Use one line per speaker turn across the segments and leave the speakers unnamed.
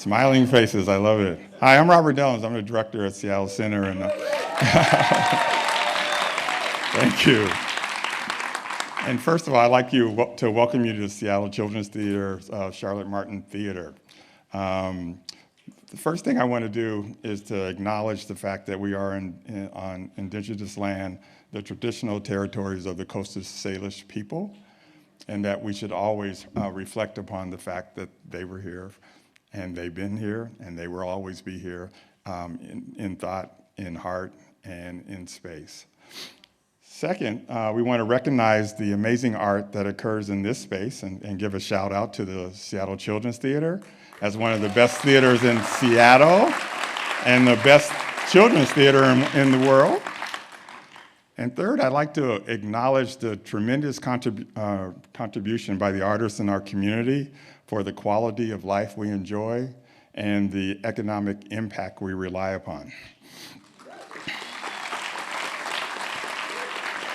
Smiling faces, I love it. Hi, I'm Robert Nellams. I'm the director at Seattle Center. And thank you. And first of all, I'd like to welcome you to the Seattle Children's Theater, Charlotte Martin Theater. The first thing I want to do is to acknowledge the fact that we are on indigenous land, the traditional territories of the Coastal Salish people, and that we should always reflect upon the fact that they were here, and they've been here, and they will always be here in thought, in heart, and in space. Second, we want to recognize the amazing art that occurs in this space and give a shout out to the Seattle Children's Theater as one of the best theaters in Seattle and the best children's theater in the world. And third, I'd like to acknowledge the tremendous contribution by the artists in our community for the quality of life we enjoy and the economic impact we rely upon.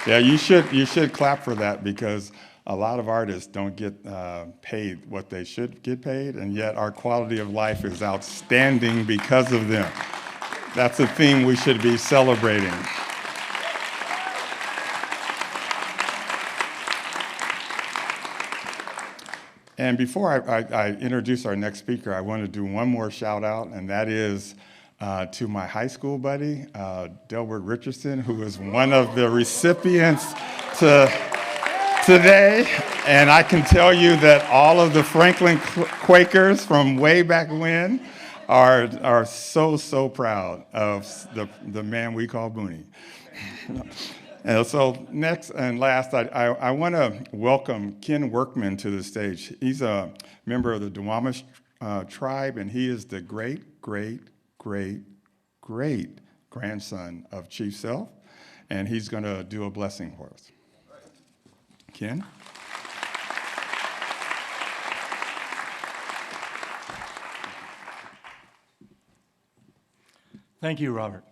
Yeah, you should clap for that, because a lot of artists don't get paid what they should get paid, and yet our quality of life is outstanding because of them. That's a theme we should be celebrating. And before I introduce our next speaker, I want to do one more shout out, and that is to my high school buddy, Delbert Richardson, who is one of the recipients today. And I can tell you that all of the Franklin Quakers from way back when are so proud of the man we call Booney. And so next and last, I want to welcome Ken Workman to the stage. He's a member of the Duwamish tribe, and he is the great grandson of Chief Zeyl, and he's going to do a blessing for us. Ken?
Thank you, Robert.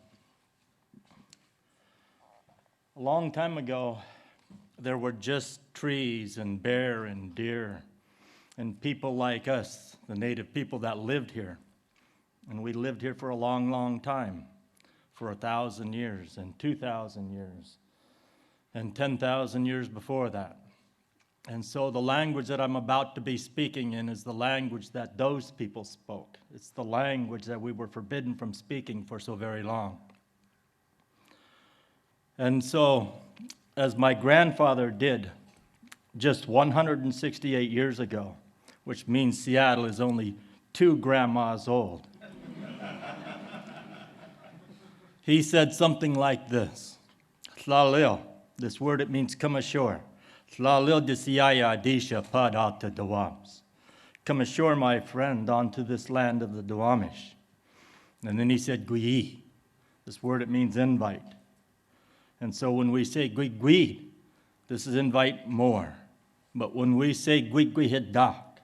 A long time ago, there were just trees and bear and deer and people like us, the native people that lived here. And we lived here for a long time, for 1,000 years and 2,000 years and 10,000 years before that. And so the language that I'm about to be speaking in is the language that those people spoke. It's the language that we were forbidden from speaking for so very long. And so, as my grandfather did just 168 years ago, which means Seattle is only 2 grandmas old, he said something like this: Tlalil, this word, it means come ashore. Tlalil disiaya adisha pad alta Duwams. Come ashore, my friend, onto this land of the Duwamish. And then he said gui. This word, it means invite. And so when we say gui gui, this is invite more. But when we say gui gui hidak,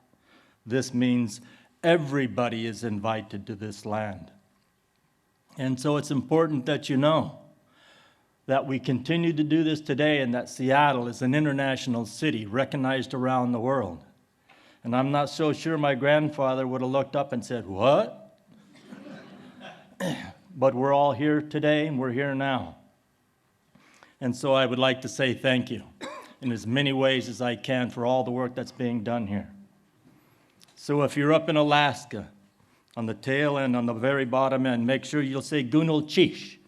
this means everybody is invited to this land. And so it's important that you know that we continue to do this today, and that Seattle is an international city recognized around the world. And I'm not so sure my grandfather would have looked up and said, "What?" But we're all here today, and we're here now. And so I would like to say thank you in as many ways as I can for all the work that's being done here. So if you're up in Alaska, on the tail end, on the very bottom end, make sure you'll say Gunul Chish,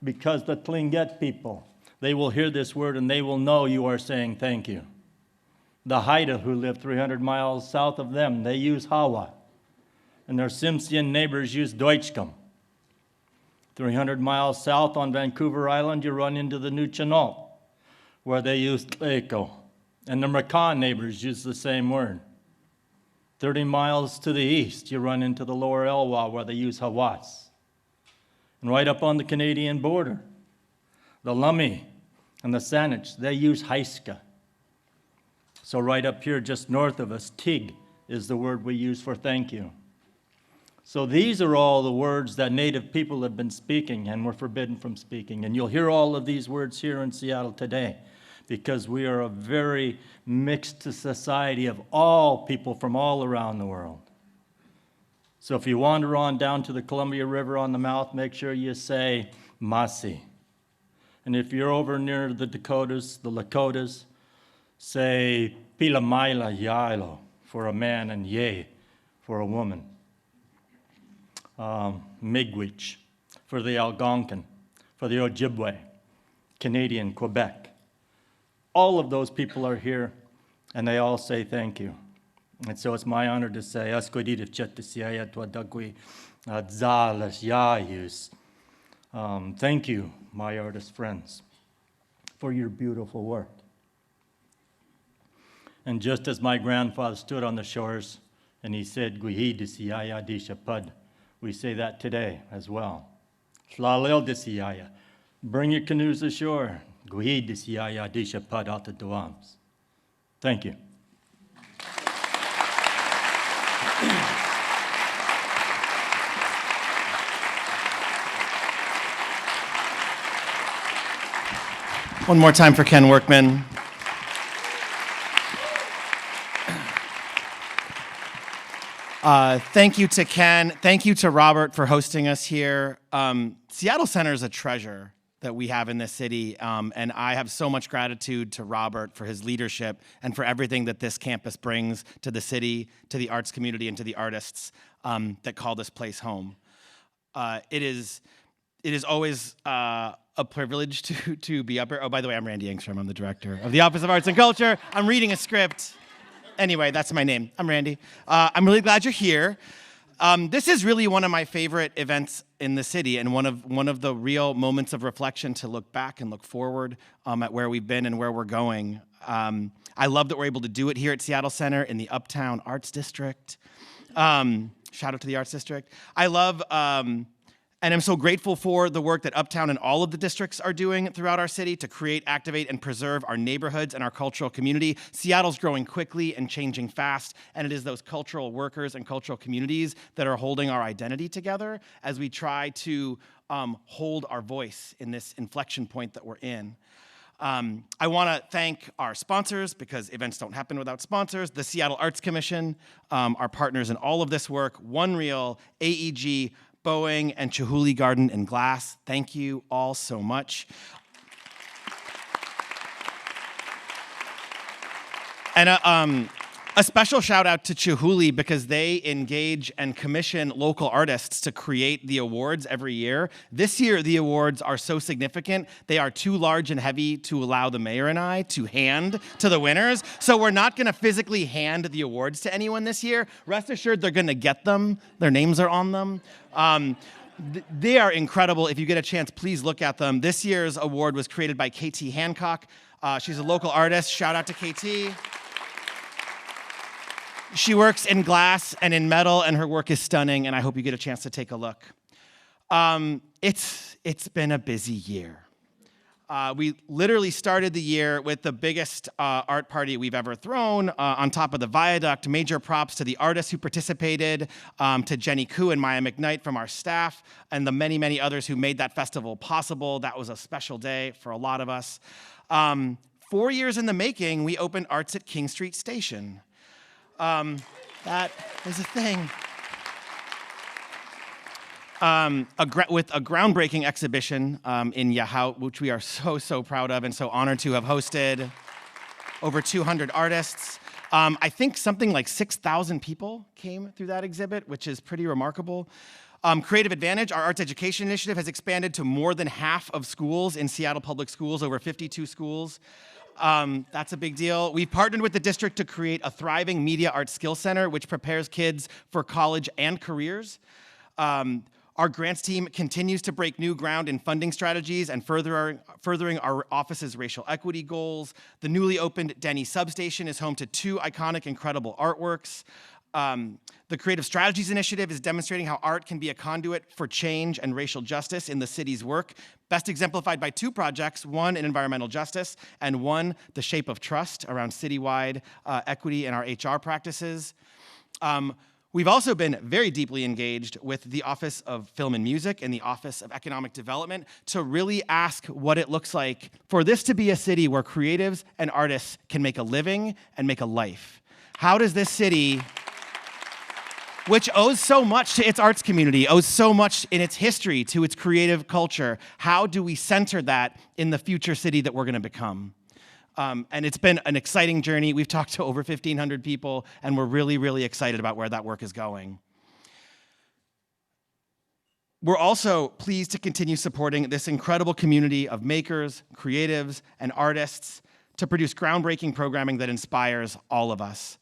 because the Tlingit people, they will hear this word and they will know you are saying thank you. The Haida, who live 300 miles south of them, they use Hawa. And their Tsimshian neighbors use Deutschkom. 300 miles south on Vancouver Island, you run into the Nuu-chah-nulth, where they use Tleko. And the Mercan neighbors use the same word. 30 miles to the east, you run into the Lower Elwha, where they use Hawas. And right up on the Canadian border, the Lummi and the Saanich, they use Haiska. So right up here, just north of us, Tig is the word we use for thank you. So these are all the words that Native people have been speaking and were forbidden from speaking. And you'll hear all of these words here in Seattle today, because we are a very mixed society of all people from all around the world. So if you wander on down to the Columbia River on the mouth, make sure you say Marcie. And if you're over near the Dakotas, the Lakotas, say Pilamaila Yailo for a man and Ye for a woman. Miigwech for the Algonquin, for the Ojibwe, Canadian, Quebec. All of those people are here, and they all say thank you. And so it's my honor to say, thank you, my artist friends, for your beautiful work. And just as my grandfather stood on the shores and he said, we say that today as well. Bring your canoes ashore. Thank you.
One more time for Ken Workman. Thank you to Ken. Thank you to Robert for hosting us here. Seattle Center is a treasure that we have in this city, and I have so much gratitude to Robert for his leadership and for everything that this campus brings to the city, to the arts community, and to the artists that call this place home. It is always a privilege to be up here. Oh, by the way, I'm Randy Engstrom. I'm the director of the Office of Arts and Culture. I'm reading a script. Anyway, that's my name. I'm Randy. I'm really glad you're here. This is really one of my favorite events in the city, and one of the real moments of reflection to look back and look forward at where we've been and where we're going. I love that we're able to do it here at Seattle Center in the Uptown Arts District. Shout out to the Arts District. I love, and I'm so grateful for the work that Uptown and all of the districts are doing throughout our city to create, activate, and preserve our neighborhoods and our cultural community. Seattle's growing quickly and changing fast, and it is those cultural workers and cultural communities that are holding our identity together as we try to hold our voice in this inflection point that we're in. I want to thank our sponsors, because events don't happen without sponsors, the Seattle Arts Commission, our partners in all of this work, One Reel, AEG, Boeing, and Chihuly Garden and Glass. Thank you all so much. And a special shout out to Chihuly, because they engage and commission local artists to create the awards every year. This year, the awards are so significant, they are too large and heavy to allow the mayor and I to hand to the winners. So we're not gonna physically hand the awards to anyone this year. Rest assured, they're gonna get them. Their names are on them. They are incredible. If you get a chance, please look at them. This year's award was created by KT Hancock. She's a local artist. Shout out to KT. She works in glass and in metal, and her work is stunning, and I hope you get a chance to take a look. It's been a busy year. We literally started the year with the biggest art party we've ever thrown on top of the viaduct. Major props to the artists who participated, to Jenny Koo and Maya McKnight from our staff, and the many, many others who made that festival possible. That was a special day for a lot of us. 4 years in the making, we opened Arts at King Street Station. That is a thing. With a groundbreaking exhibition in Yahoo, which we are so proud of and so honored to have hosted. Over 200 artists. I think something like 6,000 people came through that exhibit, which is pretty remarkable. Creative Advantage, our arts education initiative, has expanded to more than half of schools in Seattle Public Schools, over 52 schools. That's a big deal. We've partnered with the district to create a thriving media arts skill center, which prepares kids for college and careers. Our grants team continues to break new ground in funding strategies and furthering our office's racial equity goals. The newly opened Denny Substation is home to 2 iconic, incredible artworks. The Creative Strategies Initiative is demonstrating how art can be a conduit for change and racial justice in the city's work, best exemplified by 2 projects, one in environmental justice and one, The Shape of Trust, around citywide equity in our HR practices. We've also been very deeply engaged with the Office of Film and Music and the Office of Economic Development to really ask what it looks like for this to be a city where creatives and artists can make a living and make a life. How does this city which owes so much to its arts community, owes so much in its history to its creative culture. How do we center that in the future city that we're going to become? And it's been an exciting journey. We've talked to over 1,500 people, and we're really, really excited about where that work is going. We're also pleased to continue supporting this incredible community of makers, creatives, and artists to produce groundbreaking programming that inspires all of us.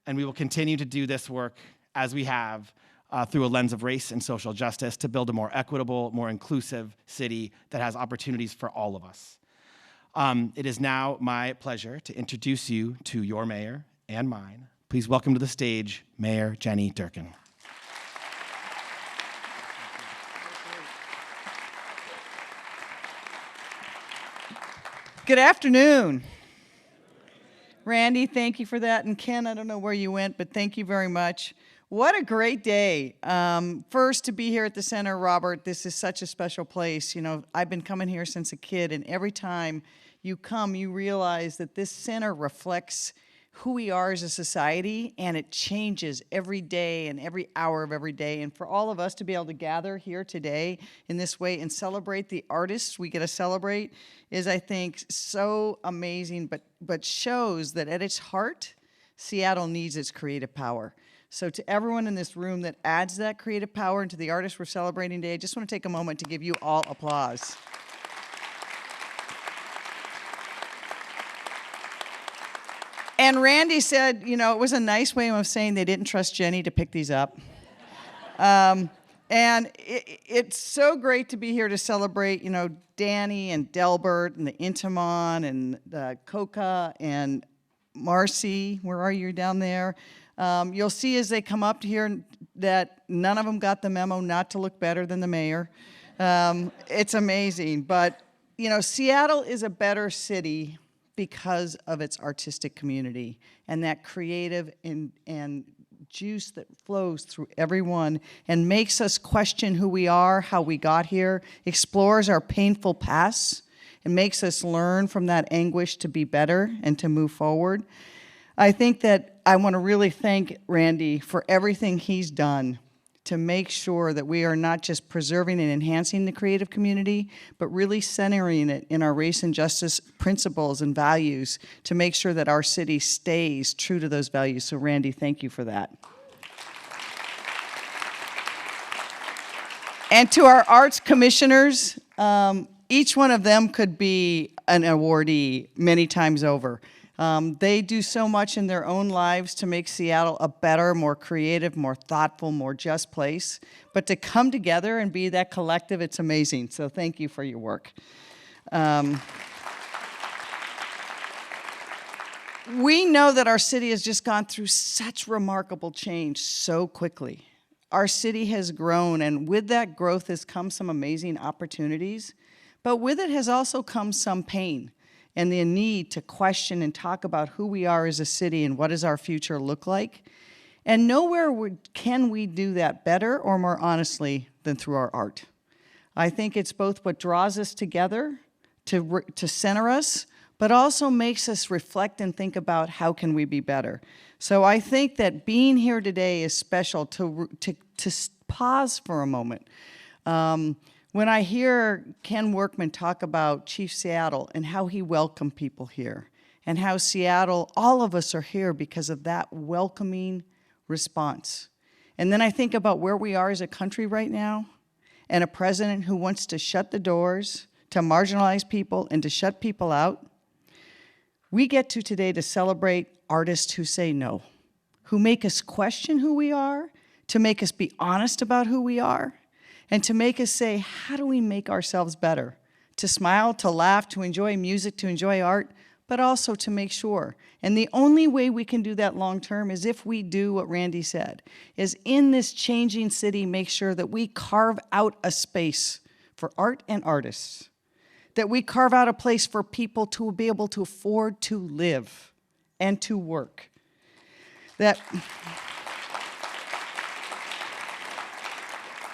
And we will continue to do this work as we have through a lens of race and social justice to build a more equitable, more inclusive city that has opportunities for all of us. It is now my pleasure to introduce you to your mayor and mine. Please welcome to the stage, Mayor Jenny Durkan.
Good afternoon. Randy, thank you for that. And Ken, I don't know where you went, but thank you very much. What a great day. First, to be here at the center, Robert, this is such a special place. You know, I've been coming here since a kid, and every time you come, you realize that this center reflects who we are as a society, and it changes every day and every hour of every day. And for all of us to be able to gather here today in this way and celebrate the artists we get to celebrate is, I think, so amazing, but shows that at its heart, Seattle needs its creative power. So to everyone in this room that adds that creative power into the artists we're celebrating today, I just want to take a moment to give you all applause. And Randy said, you know, it was a nice way of saying they didn't trust Jenny to pick these up. And it's so great to be here to celebrate, you know, Dani and Delbert and the Intiman and the CoCA and Marcie. Where are you down there? You'll see as they come up here that none of them got the memo not to look better than the mayor. It's amazing. But, you know, Seattle is a better city because of its artistic community and that creative and juice that flows through everyone and makes us question who we are, how we got here, explores our painful past, and makes us learn from that anguish to be better and to move forward. I think that I want to really thank Randy for everything he's done to make sure that we are not just preserving and enhancing the creative community, but really centering it in our race and justice principles and values to make sure that our city stays true to those values. So Randy, thank you for that. And to our arts commissioners, each one of them could be an awardee many times over. They do so much in their own lives to make Seattle a better, more creative, more thoughtful, more just place. But to come together and be that collective, it's amazing. So thank you for your work. We know that our city has just gone through such remarkable change so quickly. Our city has grown, and with that growth has come some amazing opportunities. But with it has also come some pain and the need to question and talk about who we are as a city and what does our future look like. And nowhere can we do that better or more honestly than through our art. I think it's both what draws us together to center us, but also makes us reflect and think about how can we be better. So I think that being here today is special to pause for a moment. When I hear Ken Workman talk about Chief Seattle and how he welcomed people here, and how Seattle, all of us are here because of that welcoming response. And then I think about where we are as a country right now, and a president who wants to shut the doors, to marginalize people, and to shut people out. We get to today to celebrate artists who say no, who make us question who we are, to make us be honest about who we are, and to make us say, how do we make ourselves better? To smile, to laugh, to enjoy music, to enjoy art, but also to make sure. And the only way we can do that long term is if we do what Randy said, is in this changing city, make sure that we carve out a space for art and artists, that we carve out a place for people to be able to afford to live and to work.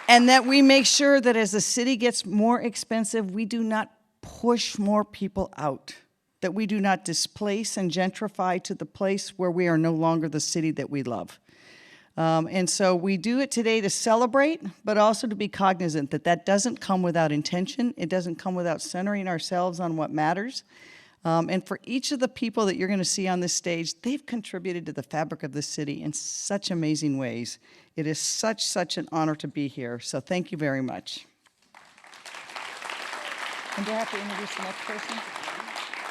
And that we make sure that as the city gets more expensive, we do not push more people out, that we do not displace and gentrify to the place where we are no longer the city that we love. And so we do it today to celebrate, but also to be cognizant that that doesn't come without intention. It doesn't come without centering ourselves on what matters. And for each of the people that you're going to see on this stage, they've contributed to the fabric of this city in such amazing ways. It is such an honor to be here. So thank you very much. And do I have to introduce the next person?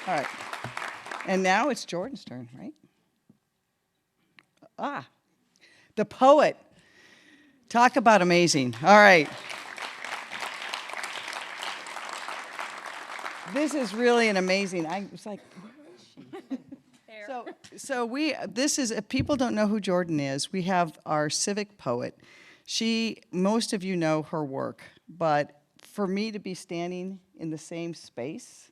All right. And now it's Jourdan's turn, right? The poet. Talk about amazing. All right. This is really an amazing, I was like, where is she? If people don't know who Jourdan is, we have our civic poet. Most of you know her work, but for me to be standing in the same space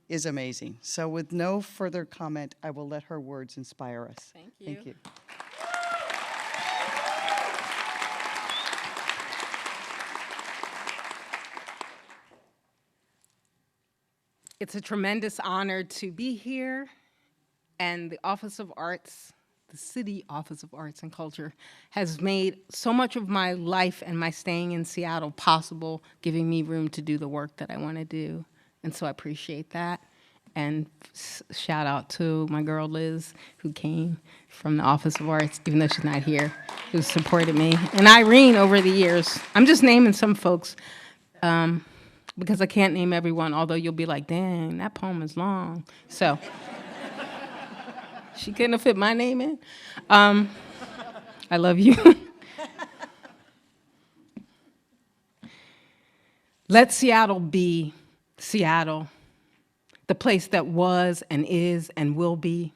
is amazing. So with no further comment, I will let her words inspire us.
Thank you.
Thank you.
It's a tremendous honor to be here, and the Office of Arts, the City Office of Arts and Culture, has made so much of my life and my staying in Seattle possible, giving me room to do the work that I want to do, and so I appreciate that. And shout out to my girl Liz, who came from the Office of Arts, even though she's not here, who supported me, and Irene over the years. I'm just naming some folks. Because I can't name everyone, although you'll be like, dang, that poem is long. So she couldn't have fit my name in. I love you. Let Seattle be Seattle, the place that was and is and will be.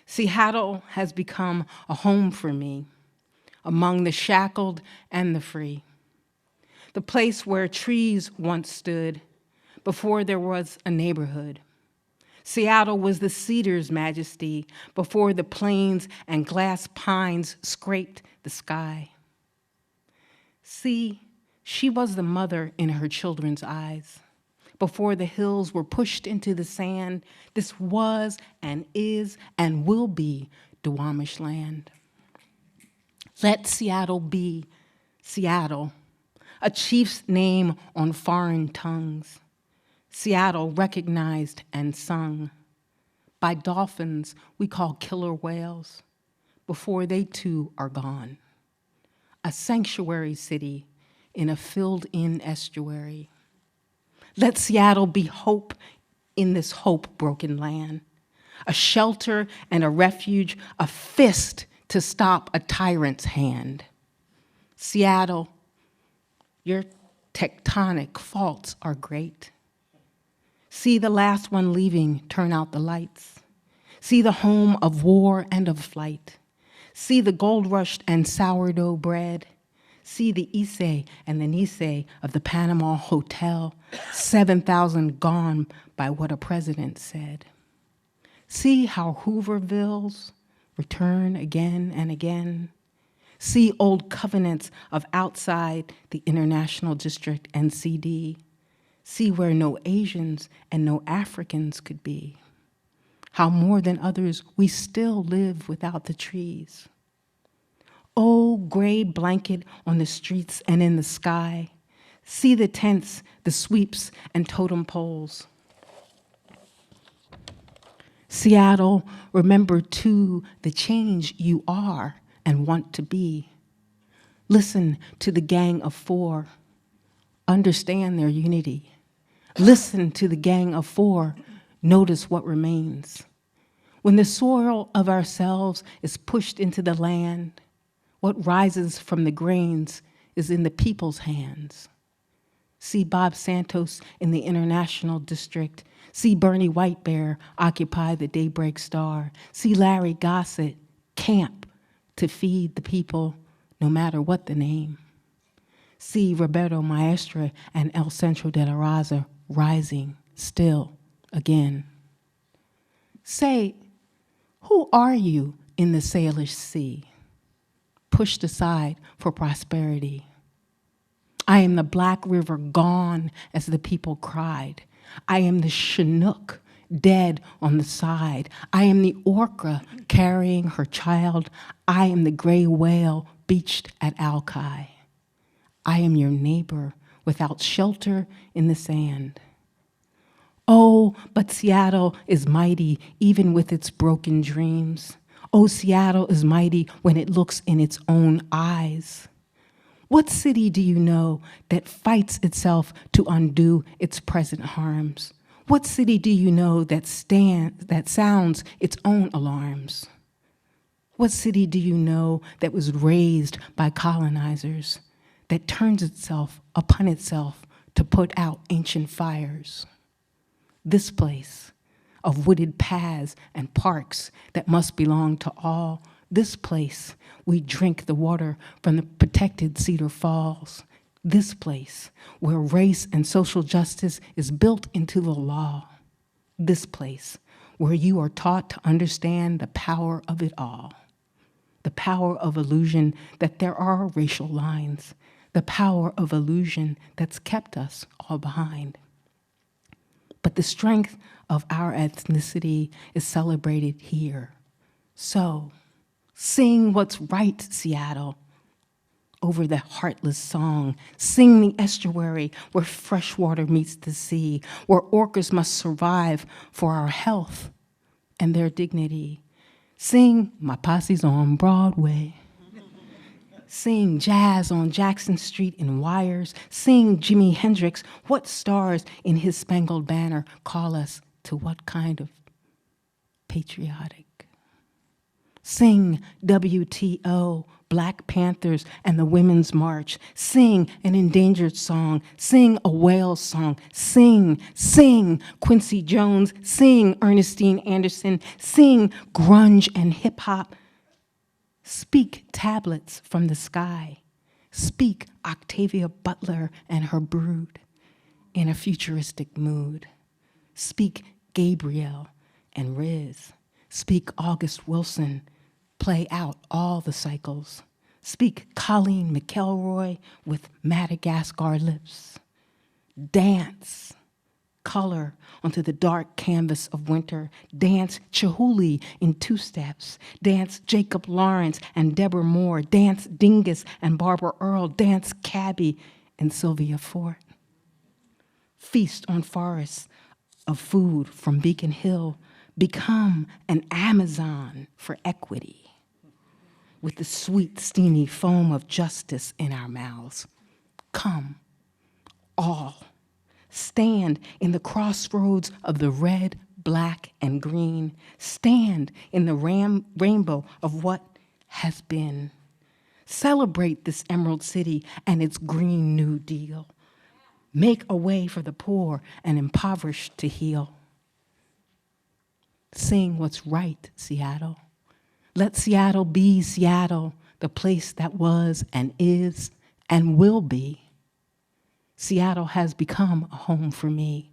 Seattle has become a home for me, among the shackled and the free. The place where trees once stood before there was a neighborhood. Seattle was the cedar's majesty before the plains and glass pines scraped the sky. See, she was the mother in her children's eyes. Before the hills were pushed into the sand, this was and is and will be Duwamish land. Let Seattle be Seattle, a chief's name on foreign tongues. Seattle recognized and sung by dolphins we call killer whales before they too are gone. A sanctuary city in a filled-in estuary. Let Seattle be hope in this hope-broken land. A shelter and a refuge, a fist to stop a tyrant's hand. Seattle, your tectonic faults are great. See the last one leaving turn out the lights. See the home of war and of flight. See the gold-rushed and sourdough bread. See the Issei and the Nisei of the Panama Hotel, 7,000 gone by what a president said. See how Hoovervilles return again and again. See old covenants of outside the International District and CD. See where no Asians and no Africans could be. How more than others we still live without the trees. Oh, gray blanket on the streets and in the sky. See the tents, the sweeps, and totem poles. Seattle, remember too the change you are and want to be. Listen to the Gang of Four. Understand their unity. Listen to the Gang of Four. Notice what remains. When the soil of ourselves is pushed into the land, what rises from the grains is in the people's hands. See Bob Santos in the International District. See Bernie Whitebear occupy the Daybreak Star. See Larry Gossett camp to feed the people, no matter what the name. See Roberto Maestre and El Centro de la Raza rising still again. Say, who are you in the Salish Sea? Pushed aside for prosperity. I am the Black River gone as the people cried. I am the Chinook dead on the side. I am the orca carrying her child. I am the gray whale beached at Alki. I am your neighbor without shelter in the sand. Oh, but Seattle is mighty even with its broken dreams. Oh, Seattle is mighty when it looks in its own eyes. What city do you know that fights itself to undo its present harms? What city do you know that sounds its own alarms? What city do you know that was raised by colonizers, that turns itself upon itself to put out ancient fires? This place of wooded paths and parks that must belong to all, this place we drink the water from the protected Cedar Falls. This place where race and social justice is built into the law. This place where you are taught to understand the power of it all. The power of illusion that there are racial lines. The power of illusion that's kept us all behind. But the strength of our ethnicity is celebrated here. So, sing what's right, Seattle, over the heartless song. Sing the estuary where fresh water meets the sea, where orcas must survive for our health and their dignity. Sing My Posse's on Broadway. Sing jazz on Jackson Street in Wires. Sing Jimi Hendrix, what stars in his spangled banner call us to what kind of patriotic? Sing WTO, Black Panthers and the Women's March. Sing an endangered song. Sing a whale song. Sing, sing Quincy Jones. Sing Ernestine Anderson. Sing grunge and hip hop. Speak tablets from the sky. Speak Octavia Butler and her brood in a futuristic mood. Speak Gabriel and Riz. Speak August Wilson. Play out all the cycles. Speak Colleen McElroy with Madagascar lips. Dance. Color onto the dark canvas of winter. Dance Chihuly in two steps. Dance Jacob Lawrence and Deborah Moore. Dance Dingus and Barbara Earl. Dance Cabby and Sylvia Fort. Feast on forests of food from Beacon Hill. Become an Amazon for equity with the sweet, steamy foam of justice in our mouths. Come, all. Stand in the crossroads of the red, black, and green. Stand in the rainbow of what has been. Celebrate this Emerald City and its Green New Deal. Make a way for the poor and impoverished to heal. Sing what's right, Seattle. Let Seattle be Seattle, the place that was and is and will be. Seattle has become a home for me,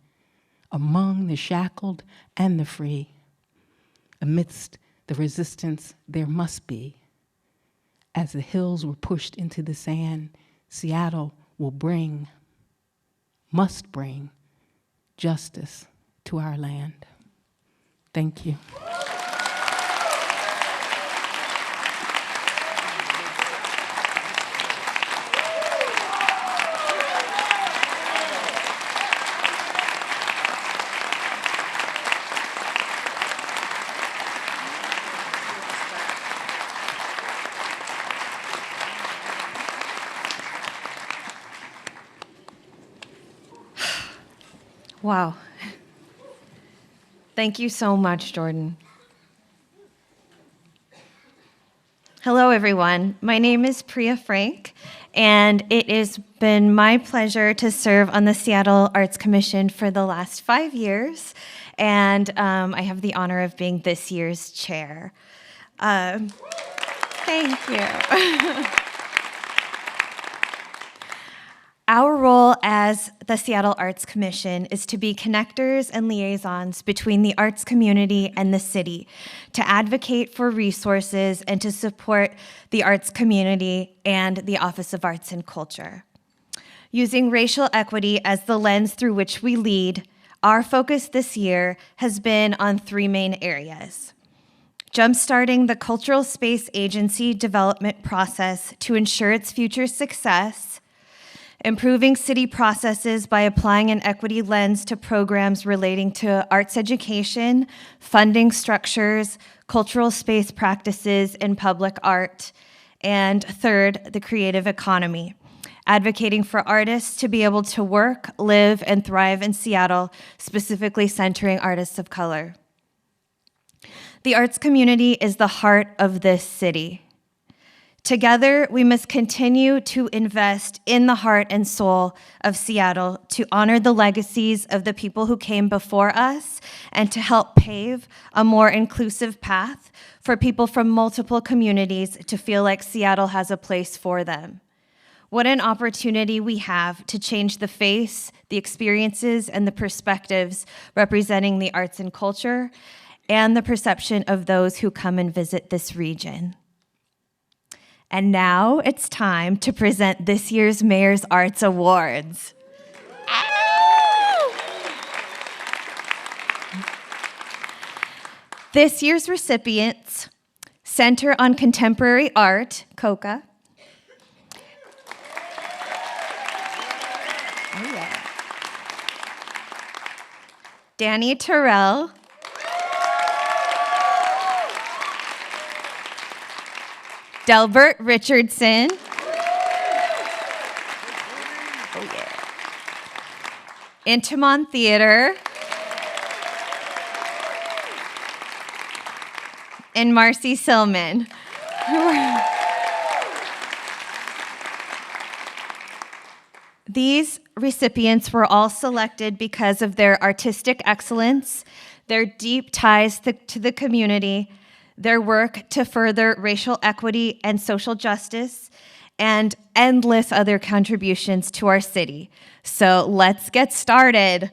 among the shackled and the free. Amidst the resistance there must be. As the hills were pushed into the sand, Seattle will bring, must bring, justice to our land. Thank you.
Wow. Thank you so much, Jourdan. Hello, everyone. My name is Priya Frank, and it has been my pleasure to serve on the Seattle Arts Commission for the last 5 years, and I have the honor of being this year's chair. Thank you. Our role as the Seattle Arts Commission is to be connectors and liaisons between the arts community and the city, to advocate for resources and to support the arts community and the Office of Arts and Culture. Using racial equity as the lens through which we lead, Our focus this year has been on 3 main areas: jumpstarting the cultural space agency development process to ensure its future success, improving city processes by applying an equity lens to programs relating to arts education, funding structures, cultural space practices, and public art, and third, the creative economy, advocating for artists to be able to work, live, and thrive in Seattle, specifically centering artists of color. The arts community is the heart of this city. Together, we must continue to invest in the heart and soul of Seattle to honor the legacies of the people who came before us and to help pave a more inclusive path for people from multiple communities to feel like Seattle has a place for them. What an opportunity we have to change the face, the experiences, and the perspectives representing the arts and culture, and the perception of those who come and visit this region. And now it's time to present this year's Mayor's Arts Awards. This year's recipients: Center on Contemporary Art, CoCA. Oh, yeah. Dani Tirrell. Delbert Richardson. Oh, yeah. Intiman Theatre. And Marcie Sillman. These recipients were all selected because of their artistic excellence, their deep ties to the community, their work to further racial equity and social justice, and endless other contributions to our city. So let's get started.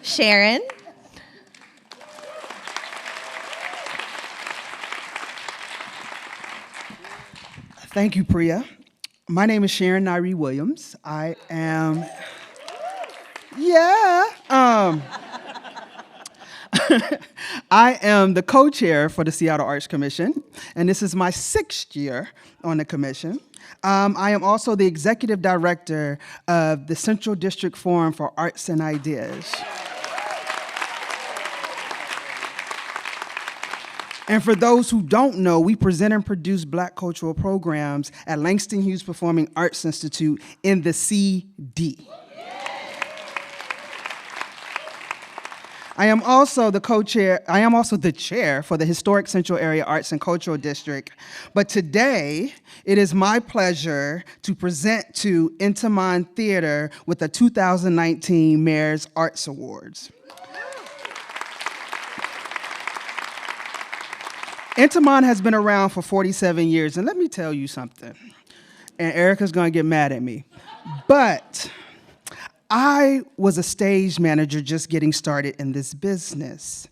Sharon?
Thank you, Priya. My name is Sharon Ari Williams. I am, I am the co-chair for the Seattle Arts Commission, and this is my 6th year on the commission. I am also the executive director of the Central District Forum for Arts and Ideas. And for those who don't know, we present and produce Black cultural programs at Langston Hughes Performing Arts Institute in the CD. I am also the chair for the Historic Central Area Arts and Cultural District. But today, it is my pleasure to present to Intiman Theatre with the 2019 Mayor's Arts Awards. Intiman has been around for 47 years, and let me tell you something, and Erica's gonna get mad at me, but I was a stage manager just getting started in this business.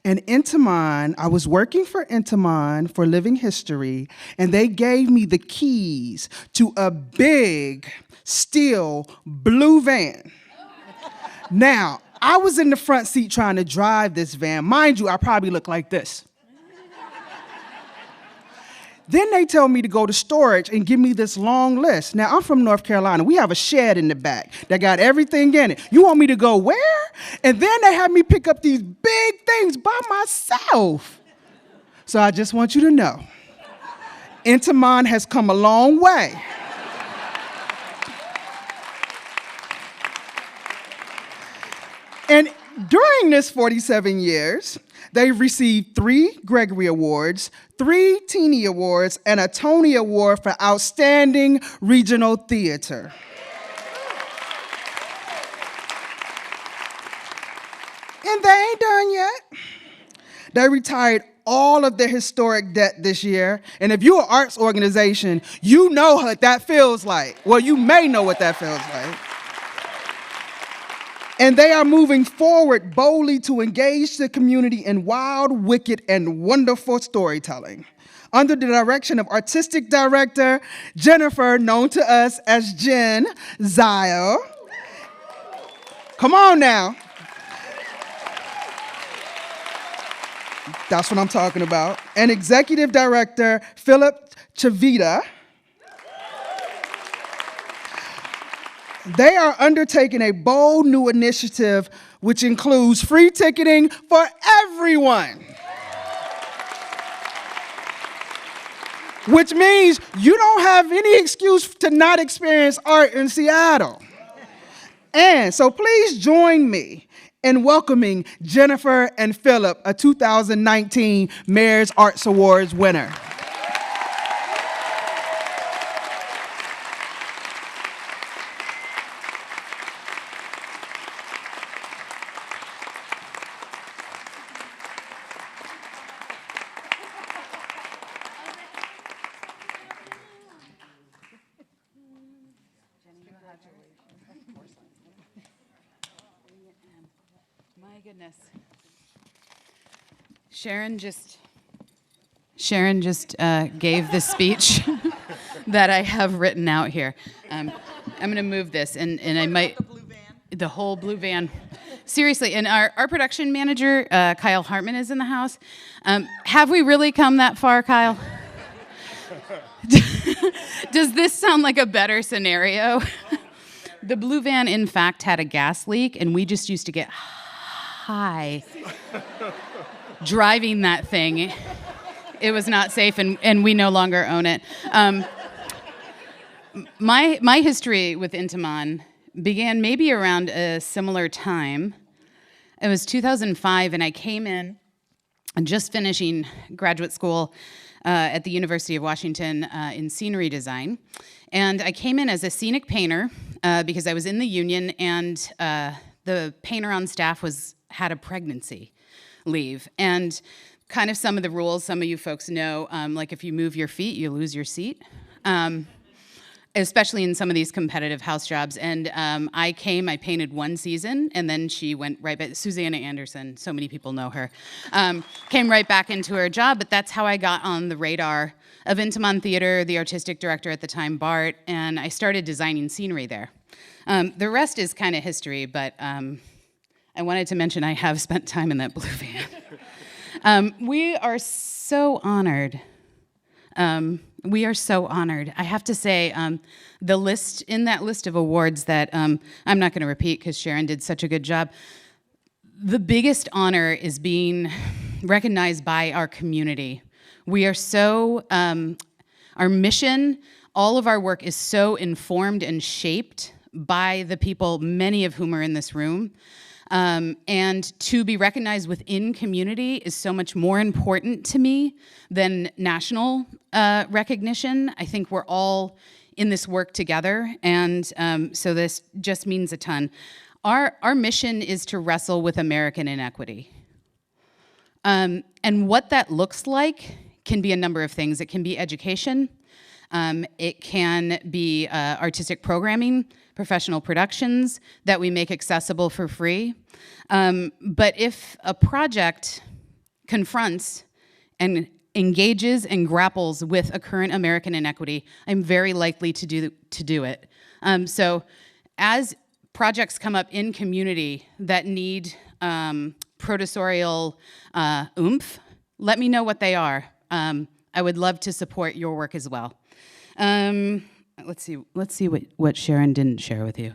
And Intiman, I was working for Intiman for Living History, and they gave me the keys to a big, steel, blue van. Now, I was in the front seat trying to drive this van. Mind you, I probably look like this. Then they tell me to go to storage and give me this long list. Now, I'm from North Carolina. We have a shed in the back that got everything in it. You want me to go where? And then they had me pick up these big things by myself. So I just want you to know, Intiman has come a long way. And during this 47 years, they've received 3 Gregory Awards, 3 Teenie Awards, and a Tony Award for Outstanding Regional Theater. And they ain't done yet. They retired all of their historic debt this year. And if you're an arts organization, you know what that feels like. Well, you may know what that feels like. And they are moving forward boldly to engage the community in wild, wicked, and wonderful storytelling. Under the direction of artistic director Jennifer, known to us as Jen Zeyl. Come on now. That's what I'm talking about. And Executive Director Phillip Chavira. They are undertaking a bold new initiative which includes free ticketing for everyone. Which means you don't have any excuse to not experience art in Seattle. And so please join me in welcoming Jennifer and Phillip, a 2019 Mayor's Arts Awards winner.
My goodness. Sharon just gave the speech that I have written out here. I'm going to move this, and I might... The whole blue van. Seriously, and our production manager, Kyle Hartman, is in the house. Have we really come that far, Kyle? Does this sound like a better scenario? The blue van, in fact, had a gas leak, and we just used to get high driving that thing. It was not safe, and we no longer own it. My history with Intiman began maybe around a similar time. It was 2005, and I came in just finishing graduate school at the University of Washington in scenery design. And I came in as a scenic painter because I was in the union, and the painter on staff had a pregnancy leave. And kind of some of the rules, some of you folks know, like if you move your feet, you lose your seat. Especially in some of these competitive house jobs. And I painted one season, and then she went right back. Susanna Anderson, so many people know her, came right back into her job, but that's how I got on the radar of Intiman Theatre, the artistic director at the time, Bart, and I started designing scenery there. The rest is kind of history, but I wanted to mention I have spent time in that blue van. We are so honored. We are so honored. I have to say, the list, in that list of awards that I'm not going to repeat because Sharon did such a good job, the biggest honor is being recognized by our community. We are so, our mission, all of our work is so informed and shaped by the people, many of whom are in this room. And to be recognized within community is so much more important to me than national recognition. I think we're all in this work together, and so this just means a ton. Our mission is to wrestle with American inequity. And what that looks like can be a number of things. It can be education. It can be artistic programming, professional productions that we make accessible for free. But if a project confronts and engages and grapples with a current American inequity, I'm very likely to do it. So as projects come up in community that need professorial oomph, let me know what they are. I would love to support your work as well. Let's see what Sharon didn't share with you.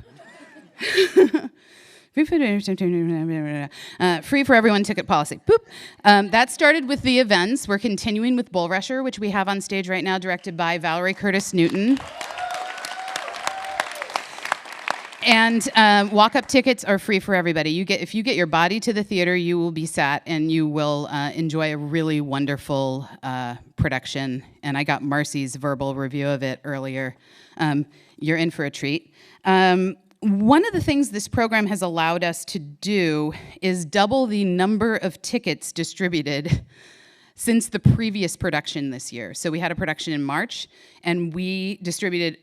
Free for everyone ticket policy. Boop. That started with the events. We're continuing with Bull Rusher, which we have on stage right now, directed by Valerie Curtis Newton. And walk-up tickets are free for everybody. If you get your body to the theater, you will be sat, and you will enjoy a really wonderful production. And I got Marcie's verbal review of it earlier. You're in for a treat. One of the things this program has allowed us to do is double the number of tickets distributed since the previous production this year. So we had a production in March, and we distributed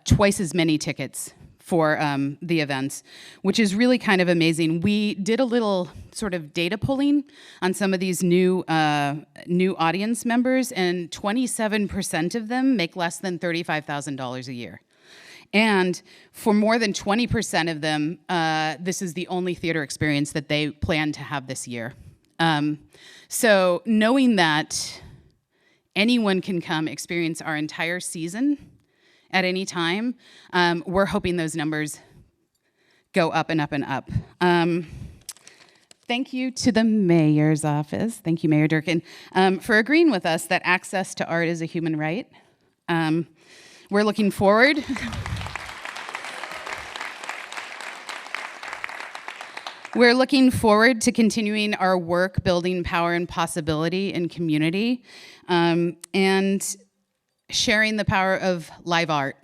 twice as many tickets for the events, which is really kind of amazing. We did a little sort of data pulling on some of these new audience members, and 27% of them make less than $35,000 a year. And for more than 20% of them, this is the only theater experience that they plan to have this year. So knowing that anyone can come experience our entire season at any time, we're hoping those numbers go up and up and up. Thank you to the mayor's office. Thank you, Mayor Durkin, for agreeing with us that access to art is a human right. We're looking forward. We're looking forward to continuing our work building power and possibility in community, and sharing the power of live art.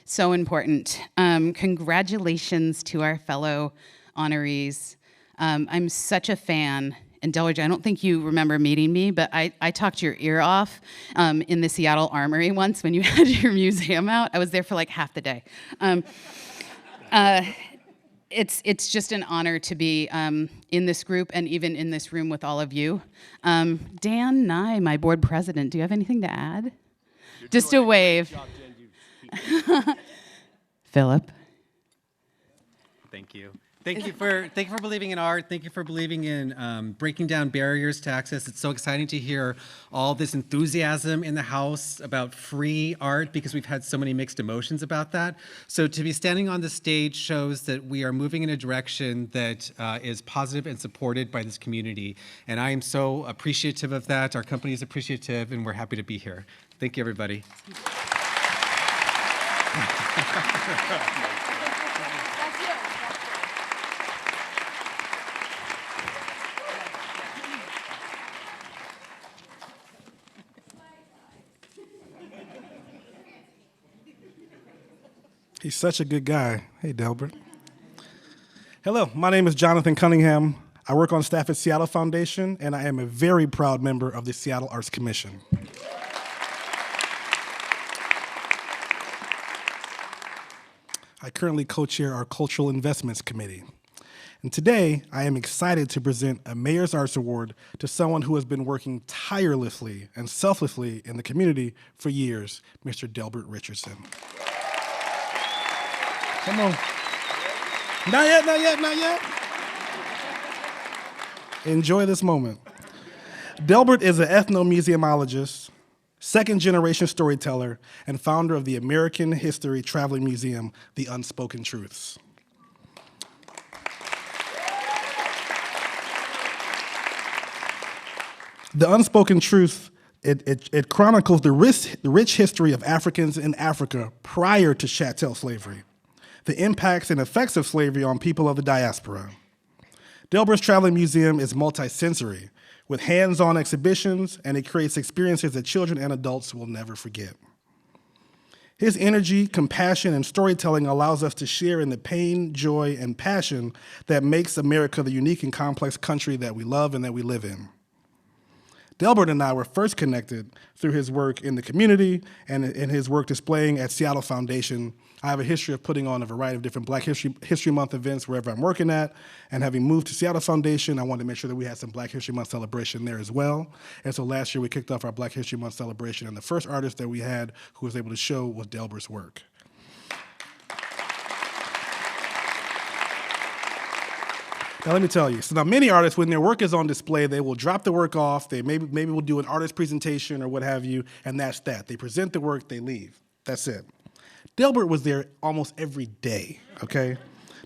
So important. Congratulations to our fellow honorees. I'm such a fan. And Delbert, I don't think you remember meeting me, but I talked your ear off in the Seattle Armory once when you had your museum out. I was there for like half the day. It's just an honor to be in this group and even in this room with all of you. Dan Nye, my board president, do you have anything to add? Just a wave. Phillip.
Thank you. Thank you for believing in art. Thank you for believing in breaking down barriers to access. It's so exciting to hear all this enthusiasm in the House about free art, because we've had so many mixed emotions about that. So to be standing on the stage shows that we are moving in a direction that is positive and supported by this community. And I am so appreciative of that. Our company is appreciative, and we're happy to be here. Thank you, everybody.
He's such a good guy. Hey, Delbert. Hello, my name is Jonathan Cunningham. I work on staff at Seattle Foundation, and I am a very proud member of the Seattle Arts Commission. I currently co-chair our Cultural Investments Committee. And today, I am excited to present a Mayor's Arts Award to someone who has been working tirelessly and selflessly in the community for years, Mr. Delbert Richardson. Come on. Not yet, not yet, not yet. Enjoy this moment. Delbert is an ethnomuseumologist, second-generation storyteller, and founder of the American History Traveling Museum, The Unspoken Truths. The Unspoken Truth, it chronicles the rich history of Africans in Africa prior to chattel slavery, the impacts and effects of slavery on people of the diaspora. Delbert's Traveling Museum is multi-sensory, with hands-on exhibitions, and it creates experiences that children and adults will never forget. His energy, compassion, and storytelling allows us to share in the pain, joy, and passion that makes America the unique and complex country that we love and that we live in. Delbert and I were first connected through his work in the community and in his work displaying at Seattle Foundation. I have a history of putting on a variety of different Black History Month events wherever I'm working at, and having moved to Seattle Foundation, I wanted to make sure that we had some Black History Month celebration there as well. And so last year we kicked off our Black History Month celebration, and the first artist that we had who was able to show was Delbert's work. Now let me tell you, so now many artists, when their work is on display, they will drop the work off, they maybe will do an artist presentation or what have you, and that's that. They present the work, they leave. That's it. Delbert was there almost every day, okay?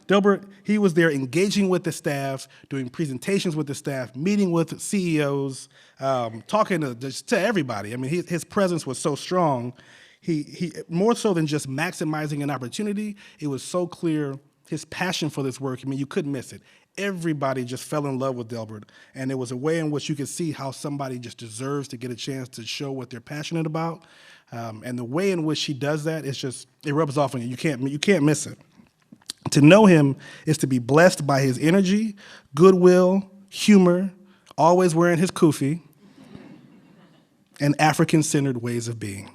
Delbert, he was there engaging with the staff, doing presentations with the staff, meeting with CEOs, talking to everybody. I mean, his presence was so strong. He more so than just maximizing an opportunity, it was so clear his passion for this work. I mean, you couldn't miss it. Everybody just fell in love with Delbert, and it was a way in which you could see how somebody just deserves to get a chance to show what they're passionate about. And the way in which he does that, it's just, it rubs off on you. You can't miss it. To know him is to be blessed by his energy, goodwill, humor, always wearing his kufi, and African-centered ways of being.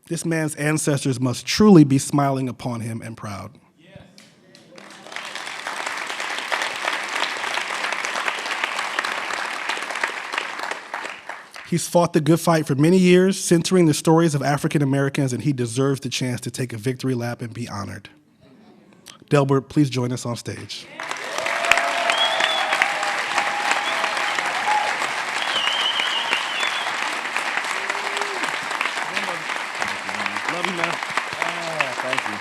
This man's ancestors must truly be smiling upon him and proud. He's fought the good fight for many years, centering the stories of African Americans, and he deserves the chance to take a victory lap and be honored. Delbert, please join us on stage.
man. Thank you.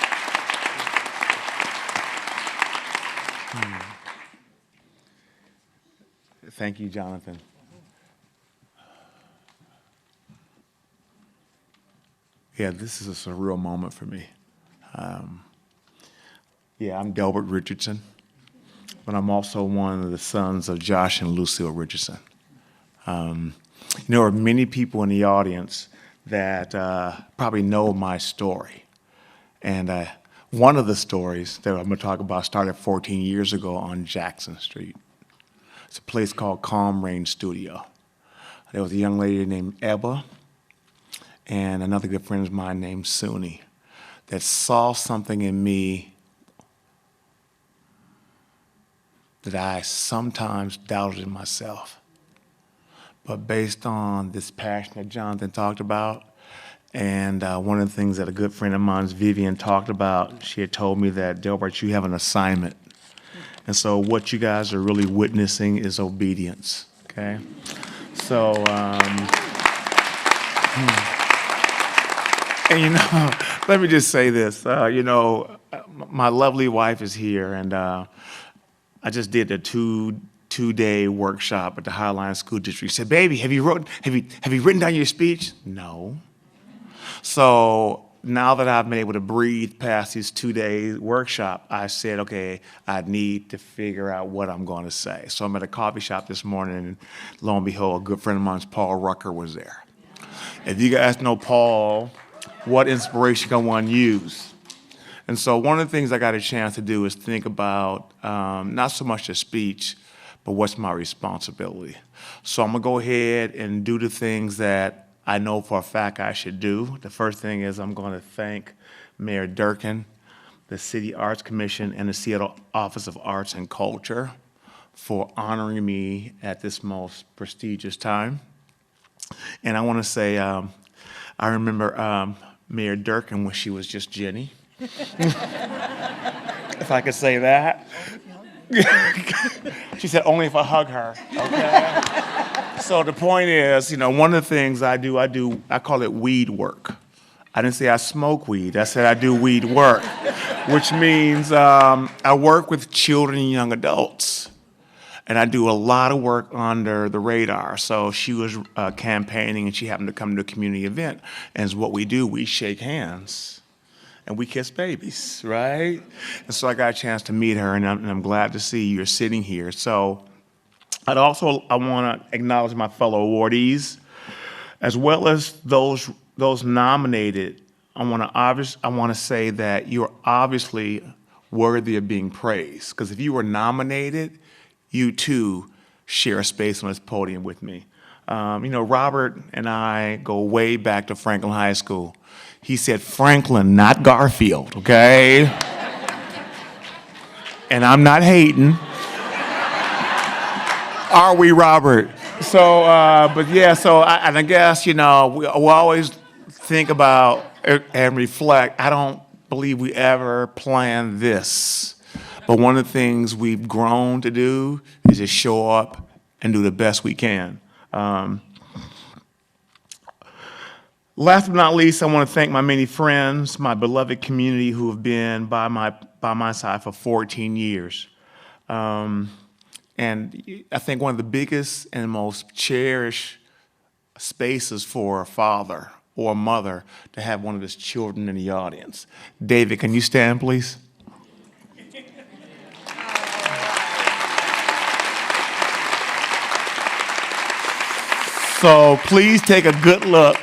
Thank you, Jonathan. Yeah, this is a surreal moment for me. Yeah, I'm Delbert Richardson, but I'm also one of the sons of Josh and Lucille Richardson. There are many people in the audience that probably know my story. And one of the stories that I'm going to talk about started 14 years ago on Jackson Street. It's a place called Calm Rain Studio. There was a young lady named Ebba and another good friend of mine named Suni that saw something in me that I sometimes doubted in myself. But based on this passion that Jonathan talked about, and one of the things that a good friend of mine's, Vivian, talked about, she had told me that, Delbert, you have an assignment. And so what you guys are really witnessing is obedience, okay? So, and let me just say this, my lovely wife is here, and I just did a two-day workshop at the Highline School District. She said, baby, have you written down your speech? No. So now that I've been able to breathe past this 2-day workshop, I said, okay, I need to figure out what I'm going to say. So I'm at a coffee shop this morning, and lo and behold, a good friend of mine, Paul Rucker, was there. If you guys know Paul, what inspiration can one use? And so one of the things I got a chance to do is think about not so much the speech, but what's my responsibility. So I'm going to go ahead and do the things that I know for a fact I should do. The first thing is I'm going to thank Mayor Durkin, the City Arts Commission, and the Seattle Office of Arts and Culture for honoring me at this most prestigious time. And I want to say, I remember Mayor Durkin when she was just Jenny, if I could say that. She said, only if I hug her, okay? So the point is, one of the things I call it weed work. I didn't say I smoke weed, I said I do weed work, which means I work with children and young adults. And I do a lot of work under the radar. So she was campaigning, and she happened to come to a community event. And it's what we do, we shake hands. And we kiss babies, right? And so I got a chance to meet her, and I'm glad to see you're sitting here. So I want to acknowledge my fellow awardees, as well as those nominated. I want to say that you're obviously worthy of being praised, because if you were nominated, you too share a space on this podium with me. Robert and I go way back to Franklin High School. He said Franklin, not Garfield, okay? And I'm not hating. Are we, Robert? So, I guess, we always think about and reflect. I don't believe we ever planned this. But one of the things we've grown to do is just show up and do the best we can. Last but not least, I want to thank my many friends, my beloved community who have been by my side for 14 years. And I think one of the biggest and most cherished spaces for a father or a mother to have one of his children in the audience. David, can you stand, please? So please take a good look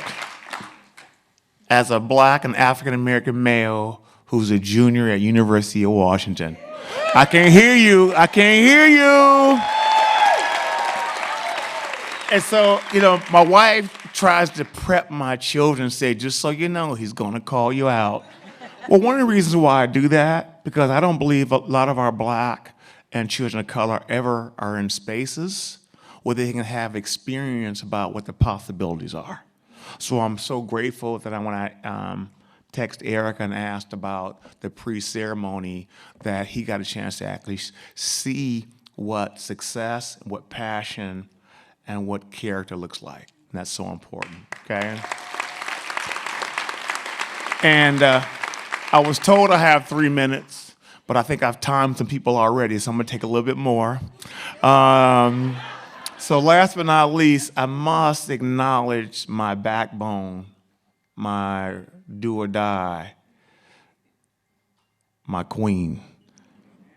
as a Black and African-American male who's a junior at University of Washington. I can't hear you. I can't hear you. And so, my wife tries to prep my children, say, just so you know, he's going to call you out. Well, one of the reasons why I do that, because I don't believe a lot of our Black and children of color ever are in spaces where they can have experience about what the possibilities are. So I'm so grateful that when I text Erica and asked about the pre-ceremony, that he got a chance to actually see what success, what passion, and what character looks like. And that's so important, okay? And I was told I have 3 minutes, but I think I've timed some people already, so I'm gonna take a little bit more. So last but not least, I must acknowledge my backbone, my do or die, my queen.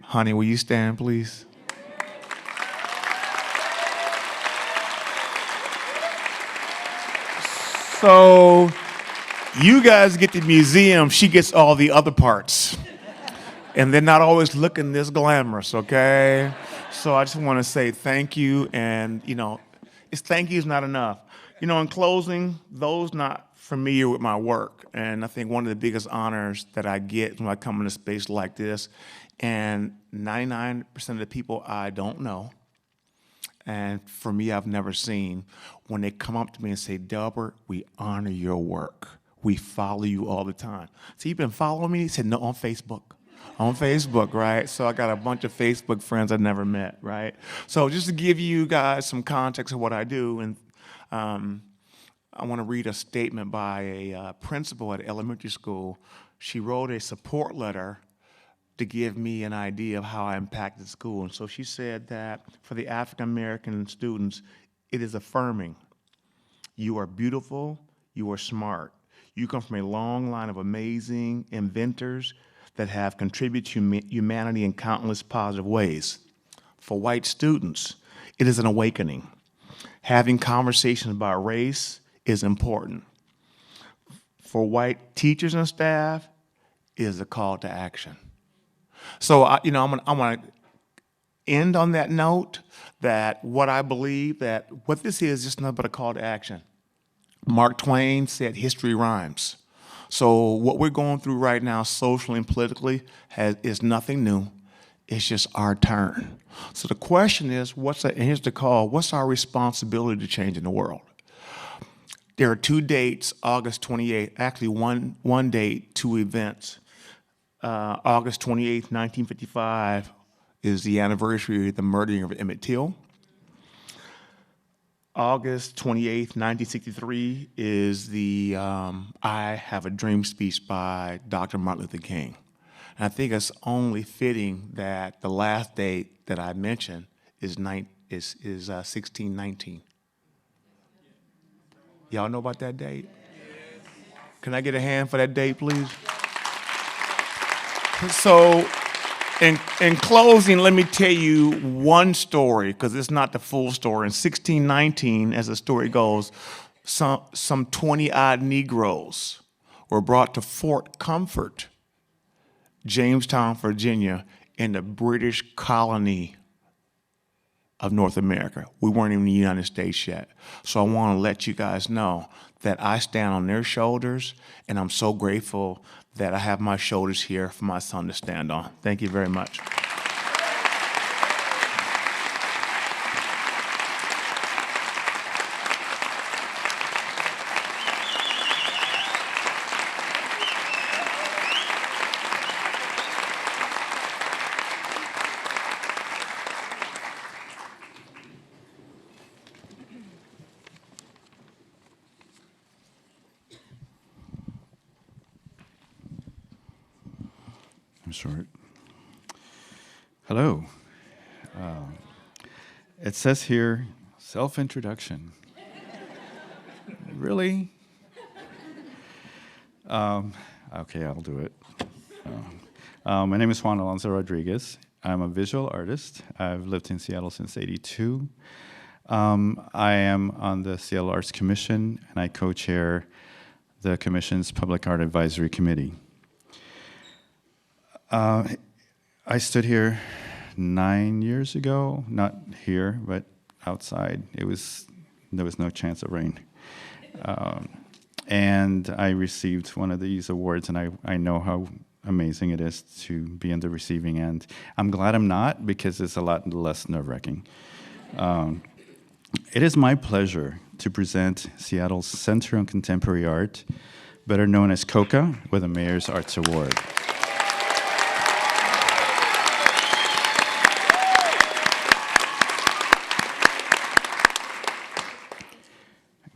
Honey, will you stand, please? So you guys get the museum, she gets all the other parts. And they're not always looking this glamorous, okay? So I just want to say thank you, and thank you is not enough. In closing, those not familiar with my work, and I think one of the biggest honors that I get when I come in a space like this, and 99% of the people I don't know, and for me, I've never seen, when they come up to me and say, Delbert, we honor your work. We follow you all the time. So you've been following me? He said, no, on Facebook. On Facebook, right? So I got a bunch of Facebook friends I've never met, right? So just to give you guys some context of what I do, and I want to read a statement by a principal at elementary school. She wrote a support letter to give me an idea of how I impacted school. And so she said that for the African American students, it is affirming. You are beautiful, you are smart. You come from a long line of amazing inventors that have contributed to humanity in countless positive ways. For white students, it is an awakening. Having conversations about race is important. For white teachers and staff, it is a call to action. So I'm gonna end on that note, that what I believe, that what this is just nothing but a call to action. Mark Twain said history rhymes. So what we're going through right now, socially and politically, is nothing new. It's just our turn. So the question is, and here's the call, what's our responsibility to change in the world? There are 2 dates, August 28th, actually one date, 2 events. August 28th, 1955 is the anniversary of the murdering of Emmett Till. August 28th, 1963 is the I Have a Dream speech by Dr. Martin Luther King. And I think it's only fitting that the last date that I mentioned is 1619. Y'all know about that date? Can I get a hand for that date, please? So, in closing, let me tell you one story, because it's not the full story. In 1619, as the story goes, some 20-odd Negroes were brought to Fort Comfort, Jamestown, Virginia, in the British colony of North America. We weren't even in the United States yet. So I want to let you guys know that I stand on their shoulders, and I'm so grateful that I have my shoulders here for my son to stand on. Thank you very much.
Short. Hello. It says here, self-introduction. Really? Okay, I'll do it. My name is Juan Alonso-Rodriguez. I'm a visual artist. I've lived in Seattle since '82. I am on the Seattle Arts Commission, and I co-chair the Commission's Public Art Advisory Committee. I stood here 9 years ago, not here, but outside. There was no chance of rain. And I received one of these awards, and I know how amazing it is to be in the receiving end. I'm glad I'm not, because it's a lot less nerve-wracking. It is my pleasure to present Seattle's Center on Contemporary Art, better known as CoCA, with the Mayor's Arts Award.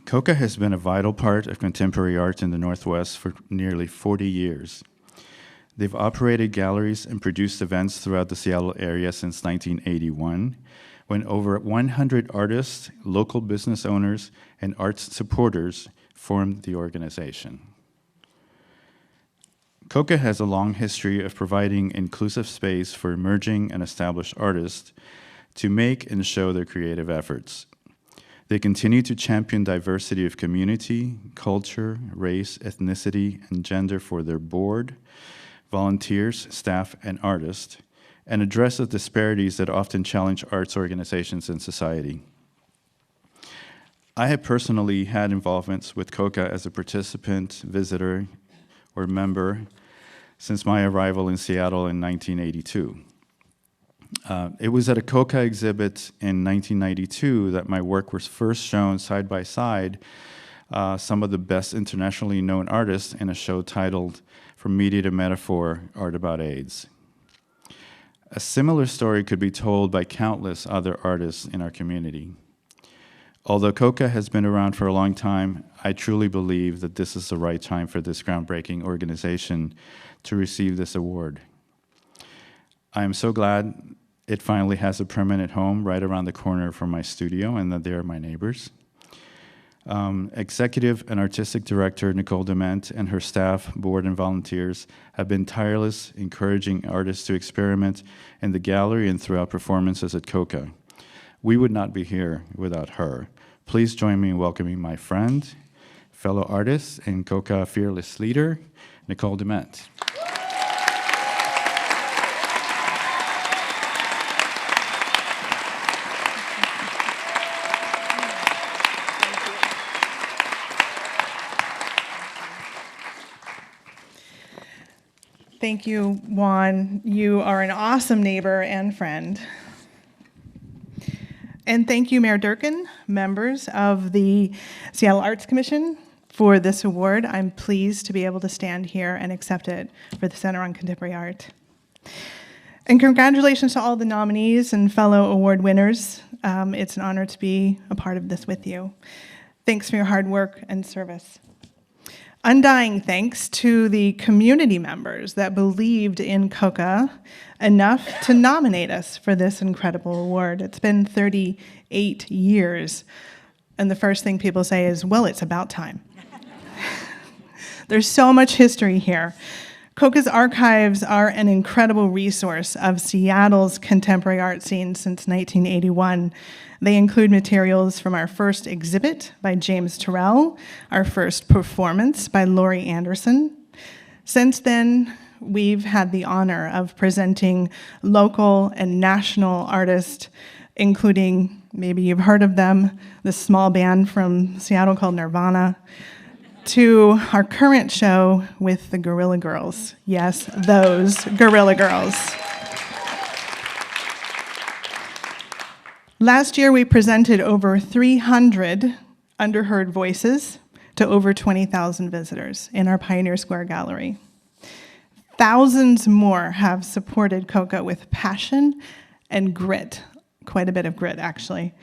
CoCA has been a vital part of contemporary art in the Northwest for nearly 40 years. They've operated galleries and produced events throughout the Seattle area since 1981, when over 100 artists, local business owners, and arts supporters formed the organization. CoCA has a long history of providing inclusive space for emerging and established artists to make and show their creative efforts. They continue to champion diversity of community, culture, race, ethnicity, and gender for their board, volunteers, staff, and artists, and address the disparities that often challenge arts organizations in society. I have personally had involvements with CoCA as a participant, visitor, or member since my arrival in Seattle in 1982. It was at a CoCA exhibit in 1992 that my work was first shown side by side some of the best internationally known artists in a show titled From Media to Metaphor, Art About AIDS. A similar story could be told by countless other artists in our community. Although CoCA has been around for a long time, I truly believe that this is the right time for this groundbreaking organization to receive this award. I am so glad it finally has a permanent home right around the corner from my studio and that they are my neighbors. Executive and Artistic Director Nicole Dement and her staff, board, and volunteers have been tireless, encouraging artists to experiment in the gallery and throughout performances at CoCA. We would not be here without her. Please join me in welcoming my friend, fellow artist, and CoCA fearless leader, Nicole Dement.
Thank you, Juan. You are an awesome neighbor and friend. And thank you, Mayor Durkin, members of the Seattle Arts Commission, for this award. I'm pleased to be able to stand here and accept it for the Center on Contemporary Art. And congratulations to all the nominees and fellow award winners. It's an honor to be a part of this with you. Thanks for your hard work and service. Undying thanks to the community members that believed in CoCA enough to nominate us for this incredible award. It's been 38 years, and the first thing people say is, well, it's about time. There's so much history here. CoCA's archives are an incredible resource of Seattle's contemporary art scene since 1981. They include materials from our first exhibit by James Tirrell, our first performance by Laurie Anderson. Since then, we've had the honor of presenting local and national artists, including, maybe you've heard of them, the small band from Seattle called Nirvana, to our current show with the Guerrilla Girls. Yes, those Guerrilla Girls. Last year, we presented over 300 underheard voices to over 20,000 visitors in our Pioneer Square Gallery. Thousands more have supported CoCA with passion and grit, quite a bit of grit, actually.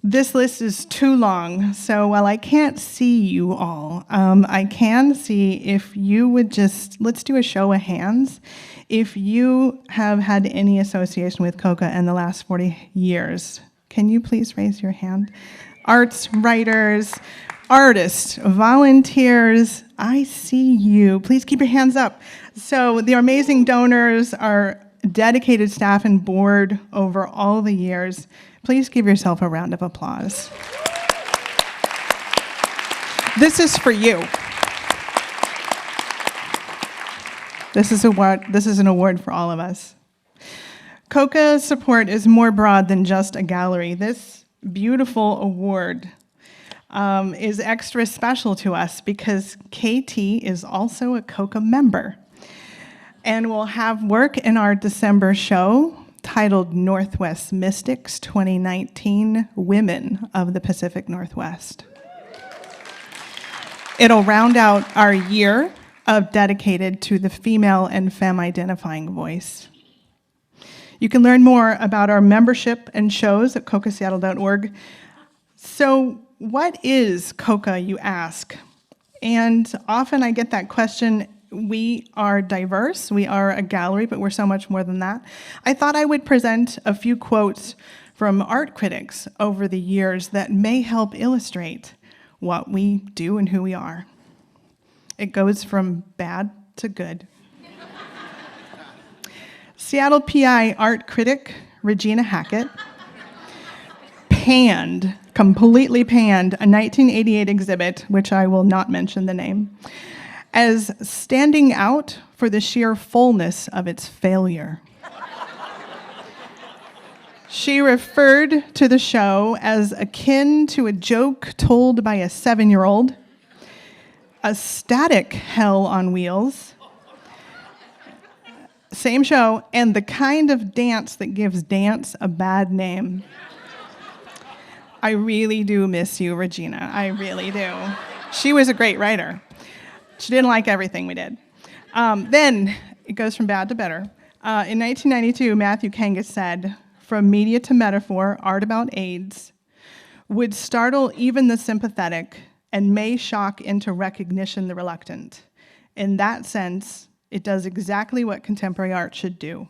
This list is too long, so while I can't see you all, I can see if you would just, let's do a show of hands. If you have had any association with CoCA in the last 40 years, can you please raise your hand? Arts writers, artists, volunteers, I see you. Please keep your hands up. So the amazing donors, our dedicated staff and board over all the years, please give yourself a round of applause. This is for you. This is an award for all of us. CoCA's support is more broad than just a gallery. This beautiful award is extra special to us because KT is also a CoCA member. And we'll have work in our December show titled Northwest Mystics 2019 Women of the Pacific Northwest. It'll round out our year of dedicated to the female and femme-identifying voice. You can learn more about our membership and shows at cocaseattle.org. So what is CoCA, you ask? And often I get that question. We are diverse, we are a gallery, but we're so much more than that. I thought I would present a few quotes from art critics over the years that may help illustrate what we do and who we are. It goes from bad to good. Seattle PI art critic Regina Hackett completely panned a 1988 exhibit, which I will not mention the name, as standing out for the sheer fullness of its failure. She referred to the show as akin to a joke told by a 7-year-old, a static hell on wheels, same show, and the kind of dance that gives dance a bad name. I really do miss you, Regina. I really do. She was a great writer. She didn't like everything we did. Then it goes from bad to better. In 1992, Matthew Kangas said, "From media to metaphor, art about AIDS would startle even the sympathetic and may shock into recognition the reluctant. In that sense, it does exactly what contemporary art should do."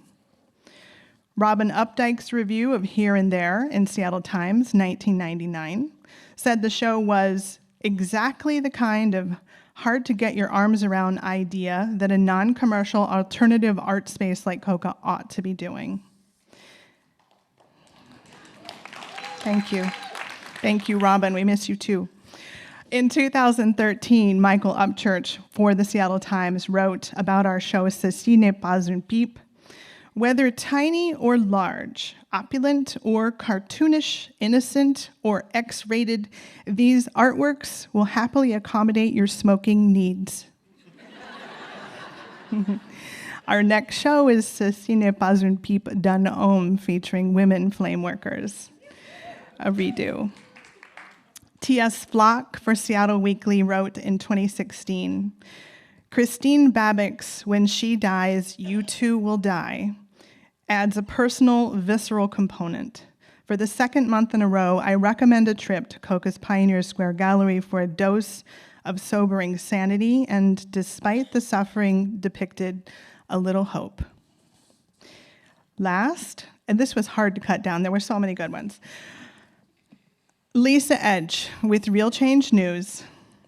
Robin Updike's review of Here and There in Seattle Times, 1999, said the show was exactly the kind of hard-to-get-your-arms-around idea that a non-commercial alternative art space like CoCA ought to be doing. Thank you. Thank you, Robin. We miss you, too. In 2013, Michael Upchurch for the Seattle Times wrote about our show, Ceci n'est pas une pipe. Whether tiny or large, opulent or cartoonish, innocent or X-rated, these artworks will happily accommodate your smoking needs. Our next show is Ceci n'est pas une pipe d'un homme, featuring women flame workers. A redo. T.S. Flock for Seattle Weekly wrote in 2016, "Christine Babbitt's When She Dies, You Too Will Die adds a personal, visceral component. For the second month in a row, I recommend a trip to CoCA's Pioneer Square Gallery for a dose of sobering sanity and, despite the suffering depicted, a little hope." Last, and this was hard to cut down, there were so many good ones, Lisa Edge with Real Change News,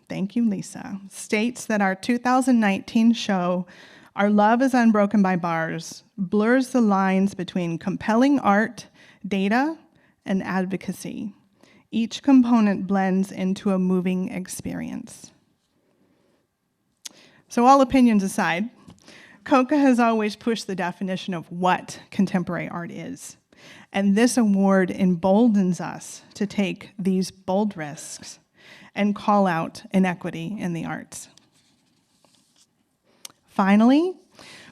thank you, Lisa, states that our 2019 show, Our Love is Unbroken by Bars, blurs the lines between compelling art, data, and advocacy. Each component blends into a moving experience. So all opinions aside, CoCA has always pushed the definition of what contemporary art is. And this award emboldens us to take these bold risks and call out inequity in the arts. Finally,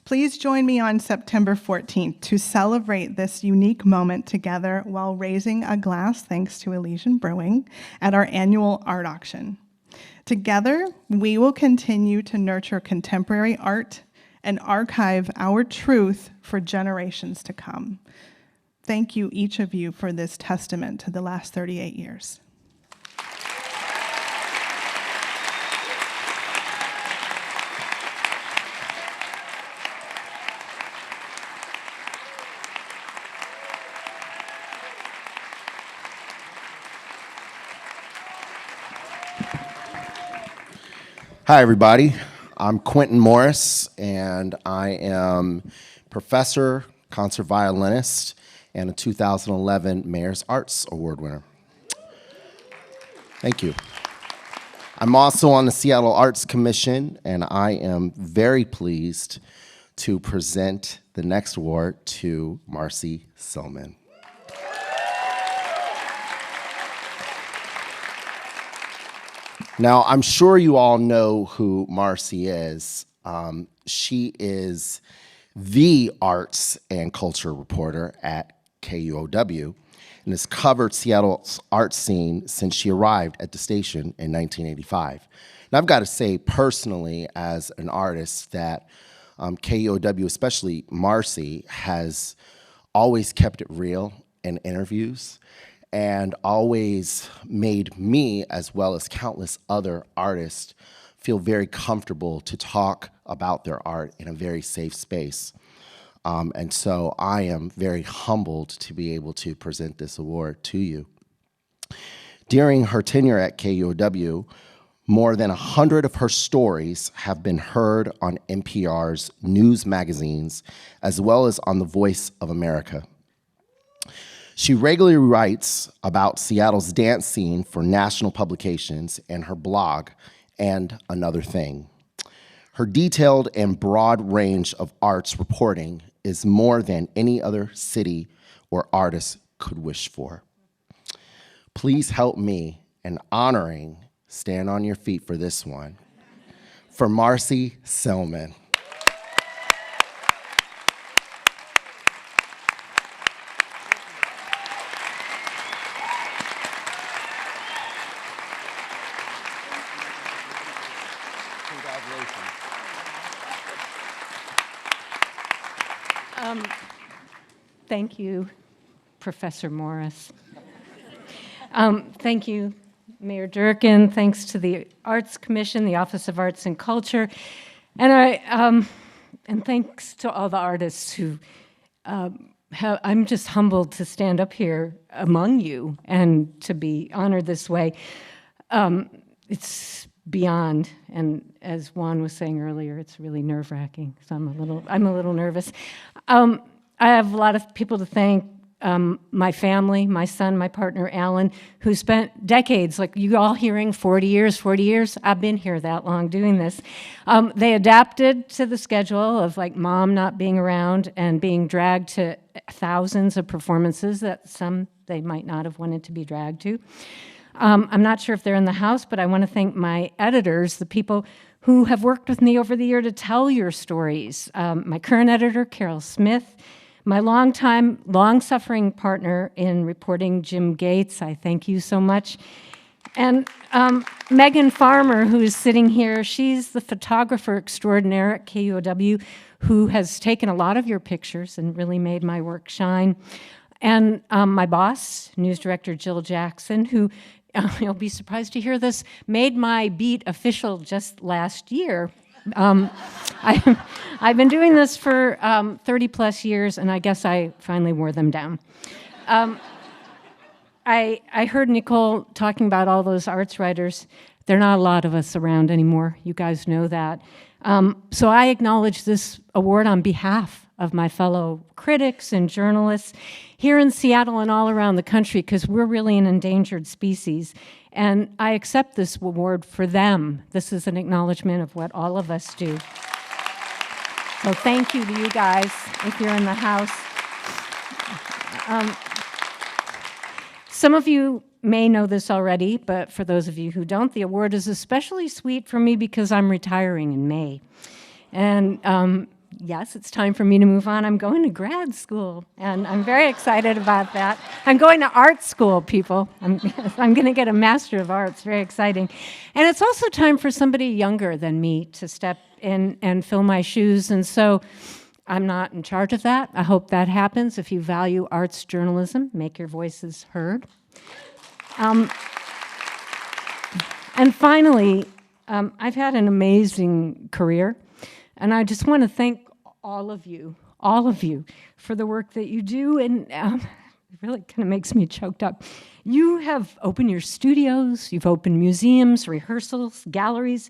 please join me on September 14th to celebrate this unique moment together while raising a glass, thanks to Elysian Brewing, at our annual art auction. Together, we will continue to nurture contemporary art and archive our truth for generations to come. Thank you, each of you, for this testament to the last 38 years.
Hi, everybody. I'm Quentin Morris, and I am professor, concert violinist, and a 2011 Mayor's Arts Award winner. Thank you. I'm also on the Seattle Arts Commission, and I am very pleased to present the next award to Marcie Sillman. Now, I'm sure you all know who Marcie is. She is the arts and culture reporter at KUOW and has covered Seattle's art scene since she arrived at the station in 1985. And I've got to say personally, as an artist, that KUOW, especially Marcie, has always kept it real in interviews. and always made me, as well as countless other artists, feel very comfortable to talk about their art in a very safe space. And so I am very humbled to be able to present this award to you. During her tenure at KUOW, more than 100 of her stories have been heard on NPR's news magazines, as well as on The Voice of America. She regularly writes about Seattle's dance scene for national publications and her blog, And Another Thing. Her detailed and broad range of arts reporting is more than any other city or artist could wish for. Please help me in honoring, stand on your feet for this one, for Marcie Sillman.
Thank you, Professor Morris. Thank you, Mayor Durkin. Thanks to the Arts Commission, the Office of Arts and Culture, and thanks to all the artists who I'm just humbled to stand up here among you and to be honored this way. It's beyond, and as Juan was saying earlier, it's really nerve-wracking. So I'm a little nervous. I have a lot of people to thank. My family, my son, my partner, Alan, who spent decades, like you all hearing 40 years, I've been here that long doing this. They adapted to the schedule of like mom not being around and being dragged to thousands of performances that some they might not have wanted to be dragged to. I'm not sure if they're in the house, but I want to thank my editors, the people who have worked with me over the year to tell your stories. My current editor, Carol Smith, my long-suffering partner in reporting, Jim Gates, I thank you so much. And Megan Farmer, who is sitting here, she's the photographer extraordinaire at KUOW, who has taken a lot of your pictures and really made my work shine. And my boss, news director Jill Jackson, who, you'll be surprised to hear this, made my beat official just last year. I've been doing this for 30 plus years, and I guess I finally wore them down. I heard Nicole talking about all those arts writers. There are not a lot of us around anymore. You guys know that. So I acknowledge this award on behalf of my fellow critics and journalists here in Seattle and all around the country, because we're really an endangered species. And I accept this award for them. This is an acknowledgement of what all of us do. So thank you to you guys, if you're in the house. Some of you may know this already, but for those of you who don't, the award is especially sweet for me because I'm retiring in May. And yes, it's time for me to move on. I'm going to grad school, and I'm very excited about that. I'm going to art school, people. I'm going to get a Master of Arts, very exciting. And it's also time for somebody younger than me to step in and fill my shoes, and so I'm not in charge of that. I hope that happens. If you value arts journalism, make your voices heard. And finally, I've had an amazing career, and I just want to thank all of you, for the work that you do, and it really kind of makes me choked up. You have opened your studios, you've opened museums, rehearsals, galleries.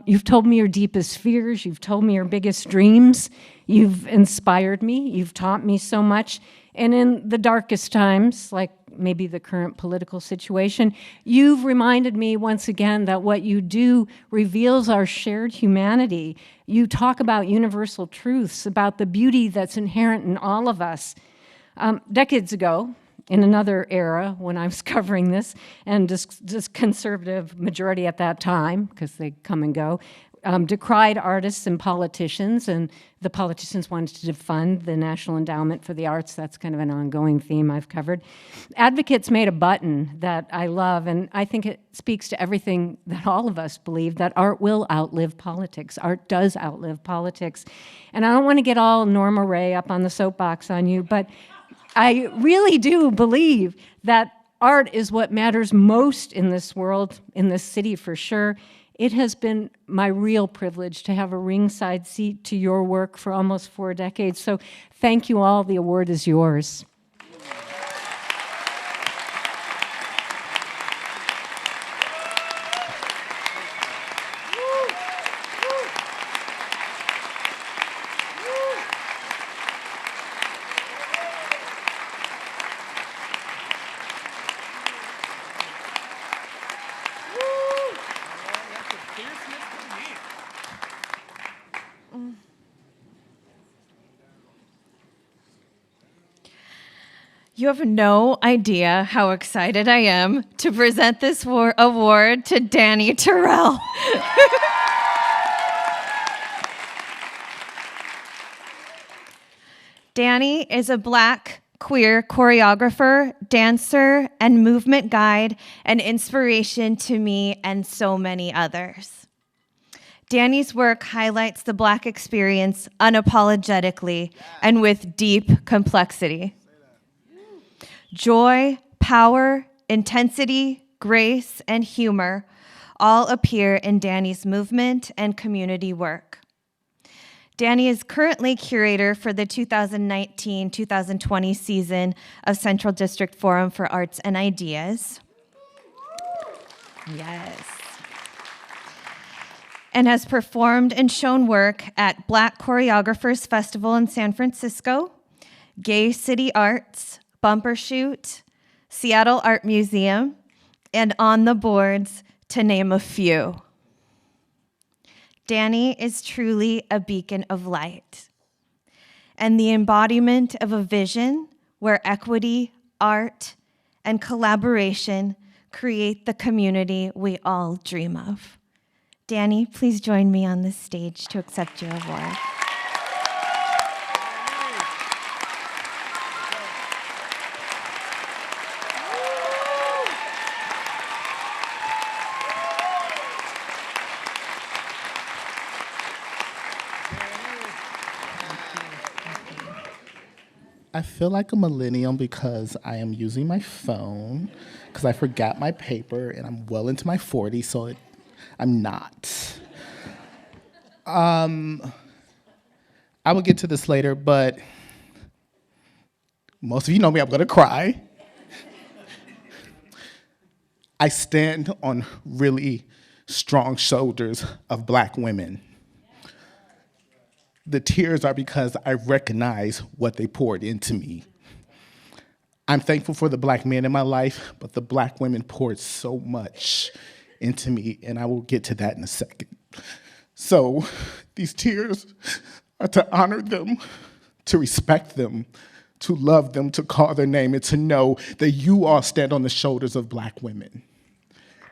You've told me your deepest fears, you've told me your biggest dreams, you've inspired me, you've taught me so much, and in the darkest times, like maybe the current political situation, you've reminded me once again that what you do reveals our shared humanity. You talk about universal truths, about the beauty that's inherent in all of us. Decades ago, in another era when I was covering this, and this conservative majority at that time, because they come and go, decried artists and politicians, and the politicians wanted to defund the National Endowment for the Arts. That's kind of an ongoing theme I've covered. Advocates made a button that I love, and I think it speaks to everything that all of us believe, that art will outlive politics. Art does outlive politics. And I don't want to get all Norma Ray up on the soapbox on you, but I really do believe that art is what matters most in this world, in this city for sure. It has been my real privilege to have a ringside seat to your work for almost 4 decades. So thank you all. The award is yours.
You have no idea how excited I am to present this award to Dani Tirrell. Dani is a Black queer choreographer, dancer, and movement guide, and inspiration to me and so many others. Dani's work highlights the Black experience unapologetically and with deep complexity. Joy, power, intensity, grace, and humor all appear in Dani's movement and community work. Dani is currently curator for the 2019-2020 season of Central District Forum for Arts and Ideas. Yes. And has performed and shown work at Black Choreographers Festival in San Francisco, Gay City Arts, Bumbershoot, Seattle Art Museum, and On the Boards, to name a few. Dani is truly a beacon of light and the embodiment of a vision where equity, art, and collaboration create the community we all dream of. Dani, please join me on this stage to accept your award.
I feel like a millennial because I am using my phone because I forgot my paper and I'm well into my 40s, so I'm not. I will get to this later, but most of you know me, I'm gonna cry. I stand on really strong shoulders of Black women. The tears are because I recognize what they poured into me. I'm thankful for the Black men in my life, but the Black women poured so much into me, and I will get to that in a second. So these tears are to honor them, to respect them, to love them, to call their name, and to know that you all stand on the shoulders of Black women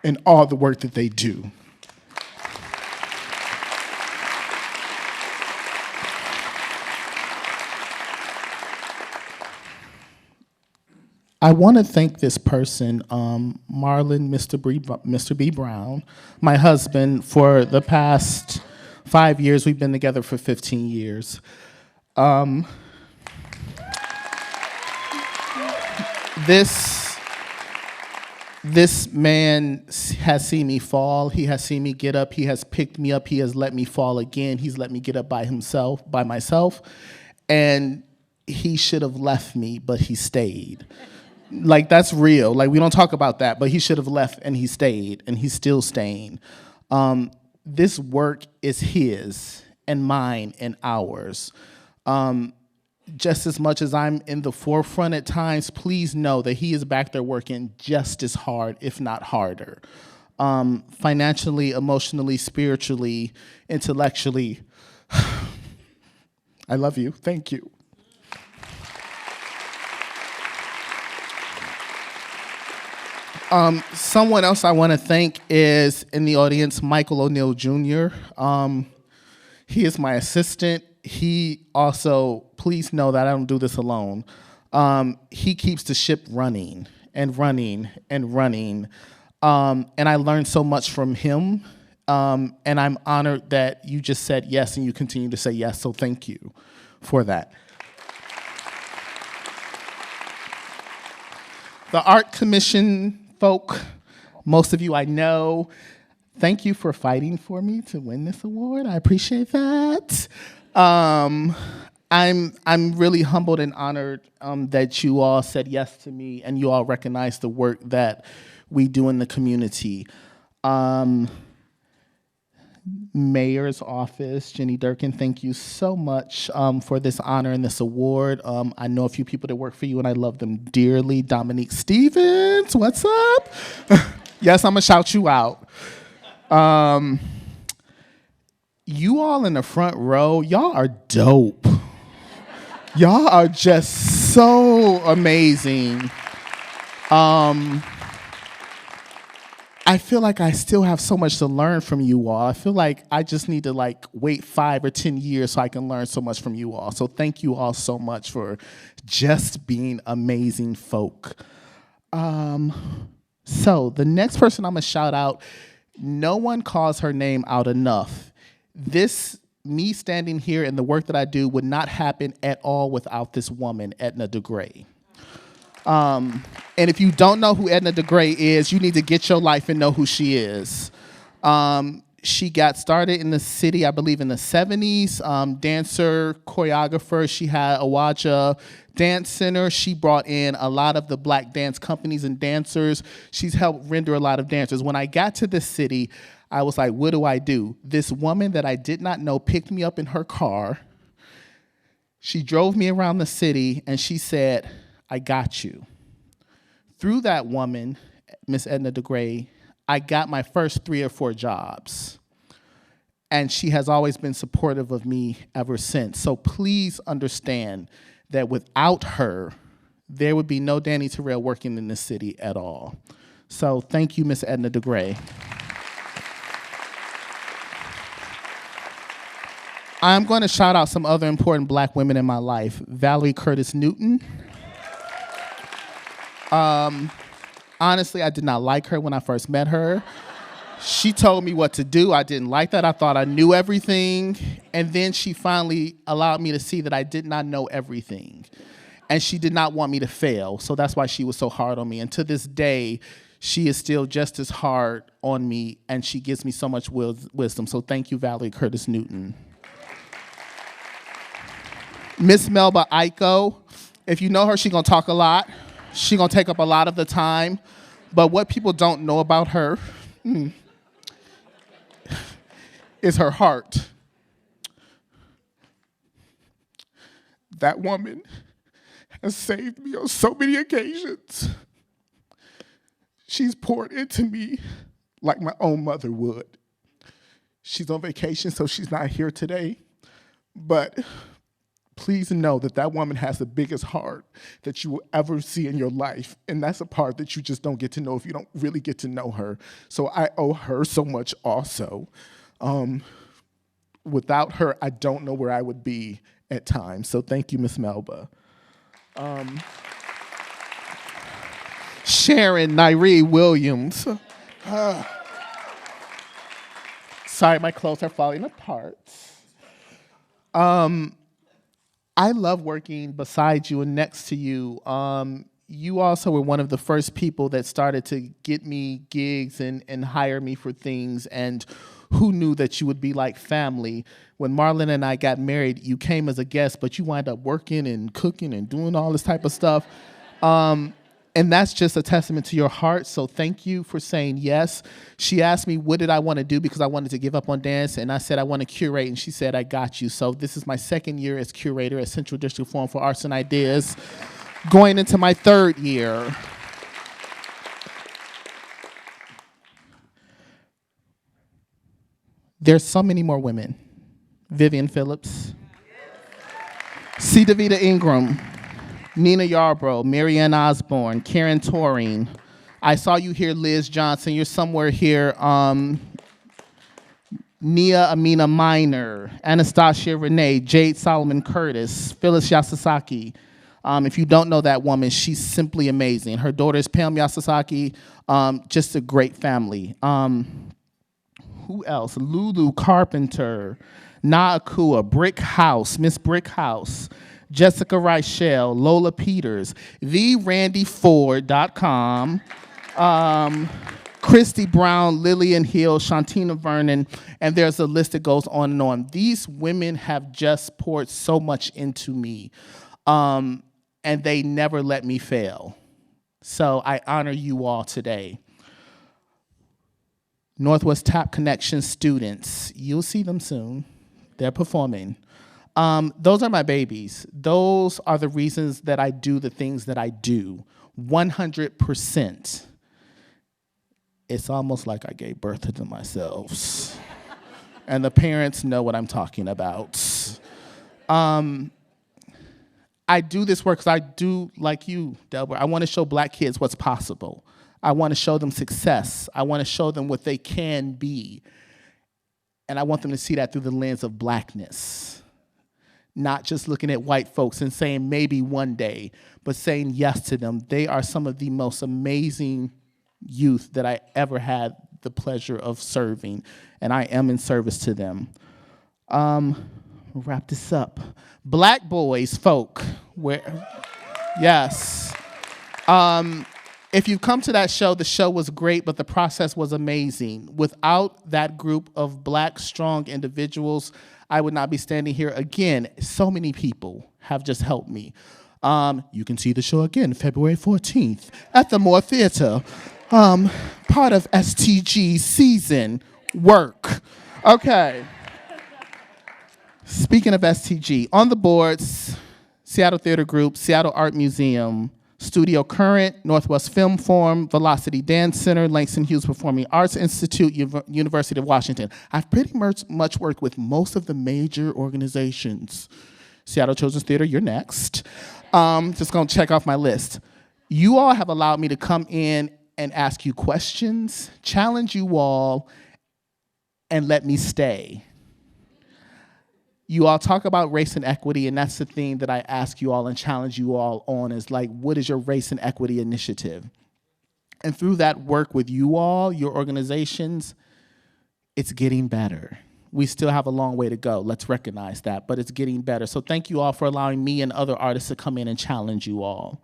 and all the work that they do. I want to thank this person, Marlon, Mr. B. Brown, my husband, for the past 5 years. We've been together for 15 years. This man has seen me fall. He has seen me get up. He has picked me up. He has let me fall again. He's let me get up by myself. And he should have left me, but he stayed. Like, that's real. Like, we don't talk about that, but he should have left and he stayed, and he's still staying. This work is his and mine and ours. Just as much as I'm in the forefront at times, please know that he is back there working just as hard, if not harder. Financially, emotionally, spiritually, intellectually. I love you. Thank you. Someone else I want to thank is in the audience, Michael O'Neill Jr. He is my assistant. He also, please know that I don't do this alone. He keeps the ship running and running and running. And I learned so much from him. And I'm honored that you just said yes and you continue to say yes. So thank you for that. the Art Commission folk, most of you I know, thank you for fighting for me to win this award. I appreciate that. I'm really humbled and honored that you all said yes to me and you all recognize the work that we do in the community. Mayor's office, Jenny Durkin, thank you so much for this honor and this award. I know a few people that work for you and I love them dearly. Dominique Stevens, what's up? Yes, I'm gonna shout you out. You all in the front row, y'all are dope. Y'all are just so amazing. I feel like I still have so much to learn from you all. I feel like I just need to wait 5 or 10 years so I can learn so much from you all. So thank you all so much for just being amazing folk. So the next person I'm gonna shout out, no one calls her name out enough. Me standing here and the work that I do would not happen at all without this woman, Edna De Grey. And if you don't know who Edna De Grey is, you need to get your life and know who she is. She got started in the city, I believe, in the 70s. Dancer, choreographer. She had Awaja Dance Center. She brought in a lot of the black dance companies and dancers. She's helped render a lot of dancers. When I got to this city, I was like, what do I do? This woman that I did not know picked me up in her car. She drove me around the city, and she said, I got you. Through that woman, Miss Edna De Grey, I got my first 3 or 4 jobs. And she has always been supportive of me ever since. So please understand that without her, there would be no Dani Tirrell working in this city at all. So thank you, Miss Edna De Grey. I'm going to shout out some other important black women in my life. Valerie Curtis Newton. Honestly, I did not like her when I first met her. She told me what to do. I didn't like that. I thought I knew everything. And then she finally allowed me to see that I did not know everything. And she did not want me to fail. So that's why she was so hard on me. And to this day, she is still just as hard on me, and she gives me so much wisdom. So thank you, Valerie Curtis Newton. Miss Melba Iko, if you know her, she's gonna talk a lot. She's gonna take up a lot of the time. But what people don't know about her is her heart. That woman has saved me on so many occasions. She's poured into me like my own mother would. She's on vacation, so she's not here today. But please know that that woman has the biggest heart that you will ever see in your life. And that's a part that you just don't get to know if you don't really get to know her. So I owe her so much also. Without her, I don't know where I would be at times. So thank you, Miss Melba. Sharon Ari Williams. Sorry, my clothes are falling apart. I love working beside you and next to you. You also were one of the first people that started to get me gigs and hire me for things, and who knew that you would be like family. When Marlon and I got married, you came as a guest, but you wound up working and cooking and doing all this type of stuff. And that's just a testament to your heart, so thank you for saying yes. She asked me what did I want to do because I wanted to give up on dance, and I said I want to curate, and she said I got you. So this is my 2nd year as curator at Central District Forum for Arts and Ideas, going into my 3rd year. There's so many more women. Vivian Phillips, C. Davita Ingram, Nina Yarbrough, Marianne Osborne, Karen Torring. I saw you here, Liz Johnson. You're somewhere here. Nia Amina Minor, Anastasia Renee, Jade Solomon Curtis, Phyllis Yasasaki. If you don't know that woman, she's simply amazing. Her daughter is Pam Yasasaki, just a great family. Who else? Lulu Carpenter, Naakua, Brick House, Miss Brick House, Jessica Reichel, Lola Peters, therandyford.com, Christy Brown, Lillian Hill, Shantina Vernon, and there's a list that goes on and on. These women have just poured so much into me, and they never let me fail. So I honor you all today. Northwest Tap Connection students, you'll see them soon. They're performing. Those are my babies. Those are the reasons that I do the things that I do, 100%. It's almost like I gave birth to them myself. And the parents know what I'm talking about. I do this work because I do, like you, Delbert, I want to show Black kids what's possible. I want to show them success. I want to show them what they can be. And I want them to see that through the lens of Blackness. Not just looking at white folks and saying maybe one day, but saying yes to them. They are some of the most amazing youth that I ever had the pleasure of serving, and I am in service to them. We'll wrap this up. Black boys, folk. Yes. If you've come to that show, the show was great, but the process was amazing. Without that group of Black, strong individuals, I would not be standing here again. So many people have just helped me. You can see the show again February 14th at the Moore Theatre. Part of STG's season work. Okay. Speaking of STG, on the boards, Seattle Theater Group, Seattle Art Museum, Studio Current, Northwest Film Forum, Velocity Dance Center, Langston Hughes Performing Arts Institute, University of Washington. I've pretty much worked with most of the major organizations. Seattle Children's Theater, you're next. Just gonna check off my list. You all have allowed me to come in and ask you questions, challenge you all, and let me stay. You all talk about race and equity, and that's the thing that I ask you all and challenge you all on is like, what is your race and equity initiative? And through that work with you all, your organizations, it's getting better. We still have a long way to go. Let's recognize that, but it's getting better. So thank you all for allowing me and other artists to come in and challenge you all.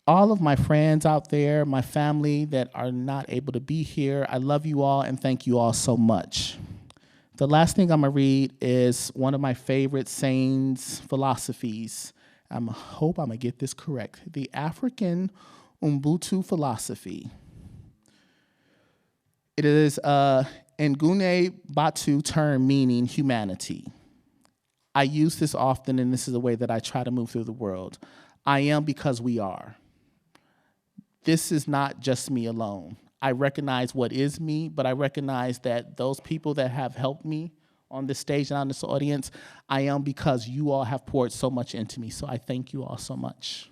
All of my friends out there, my family that are not able to be here, I love you all and thank you all so much. The last thing I'm gonna read is one of my favorite sayings, philosophies. I hope I'm gonna get this correct. The African Ubuntu philosophy. It is a Ngune Batu term meaning humanity. I use this often, and this is the way that I try to move through the world. I am because we are. This is not just me alone. I recognize what is me, but I recognize that those people that have helped me on this stage and on this audience, I am because you all have poured so much into me. So I thank you all so much.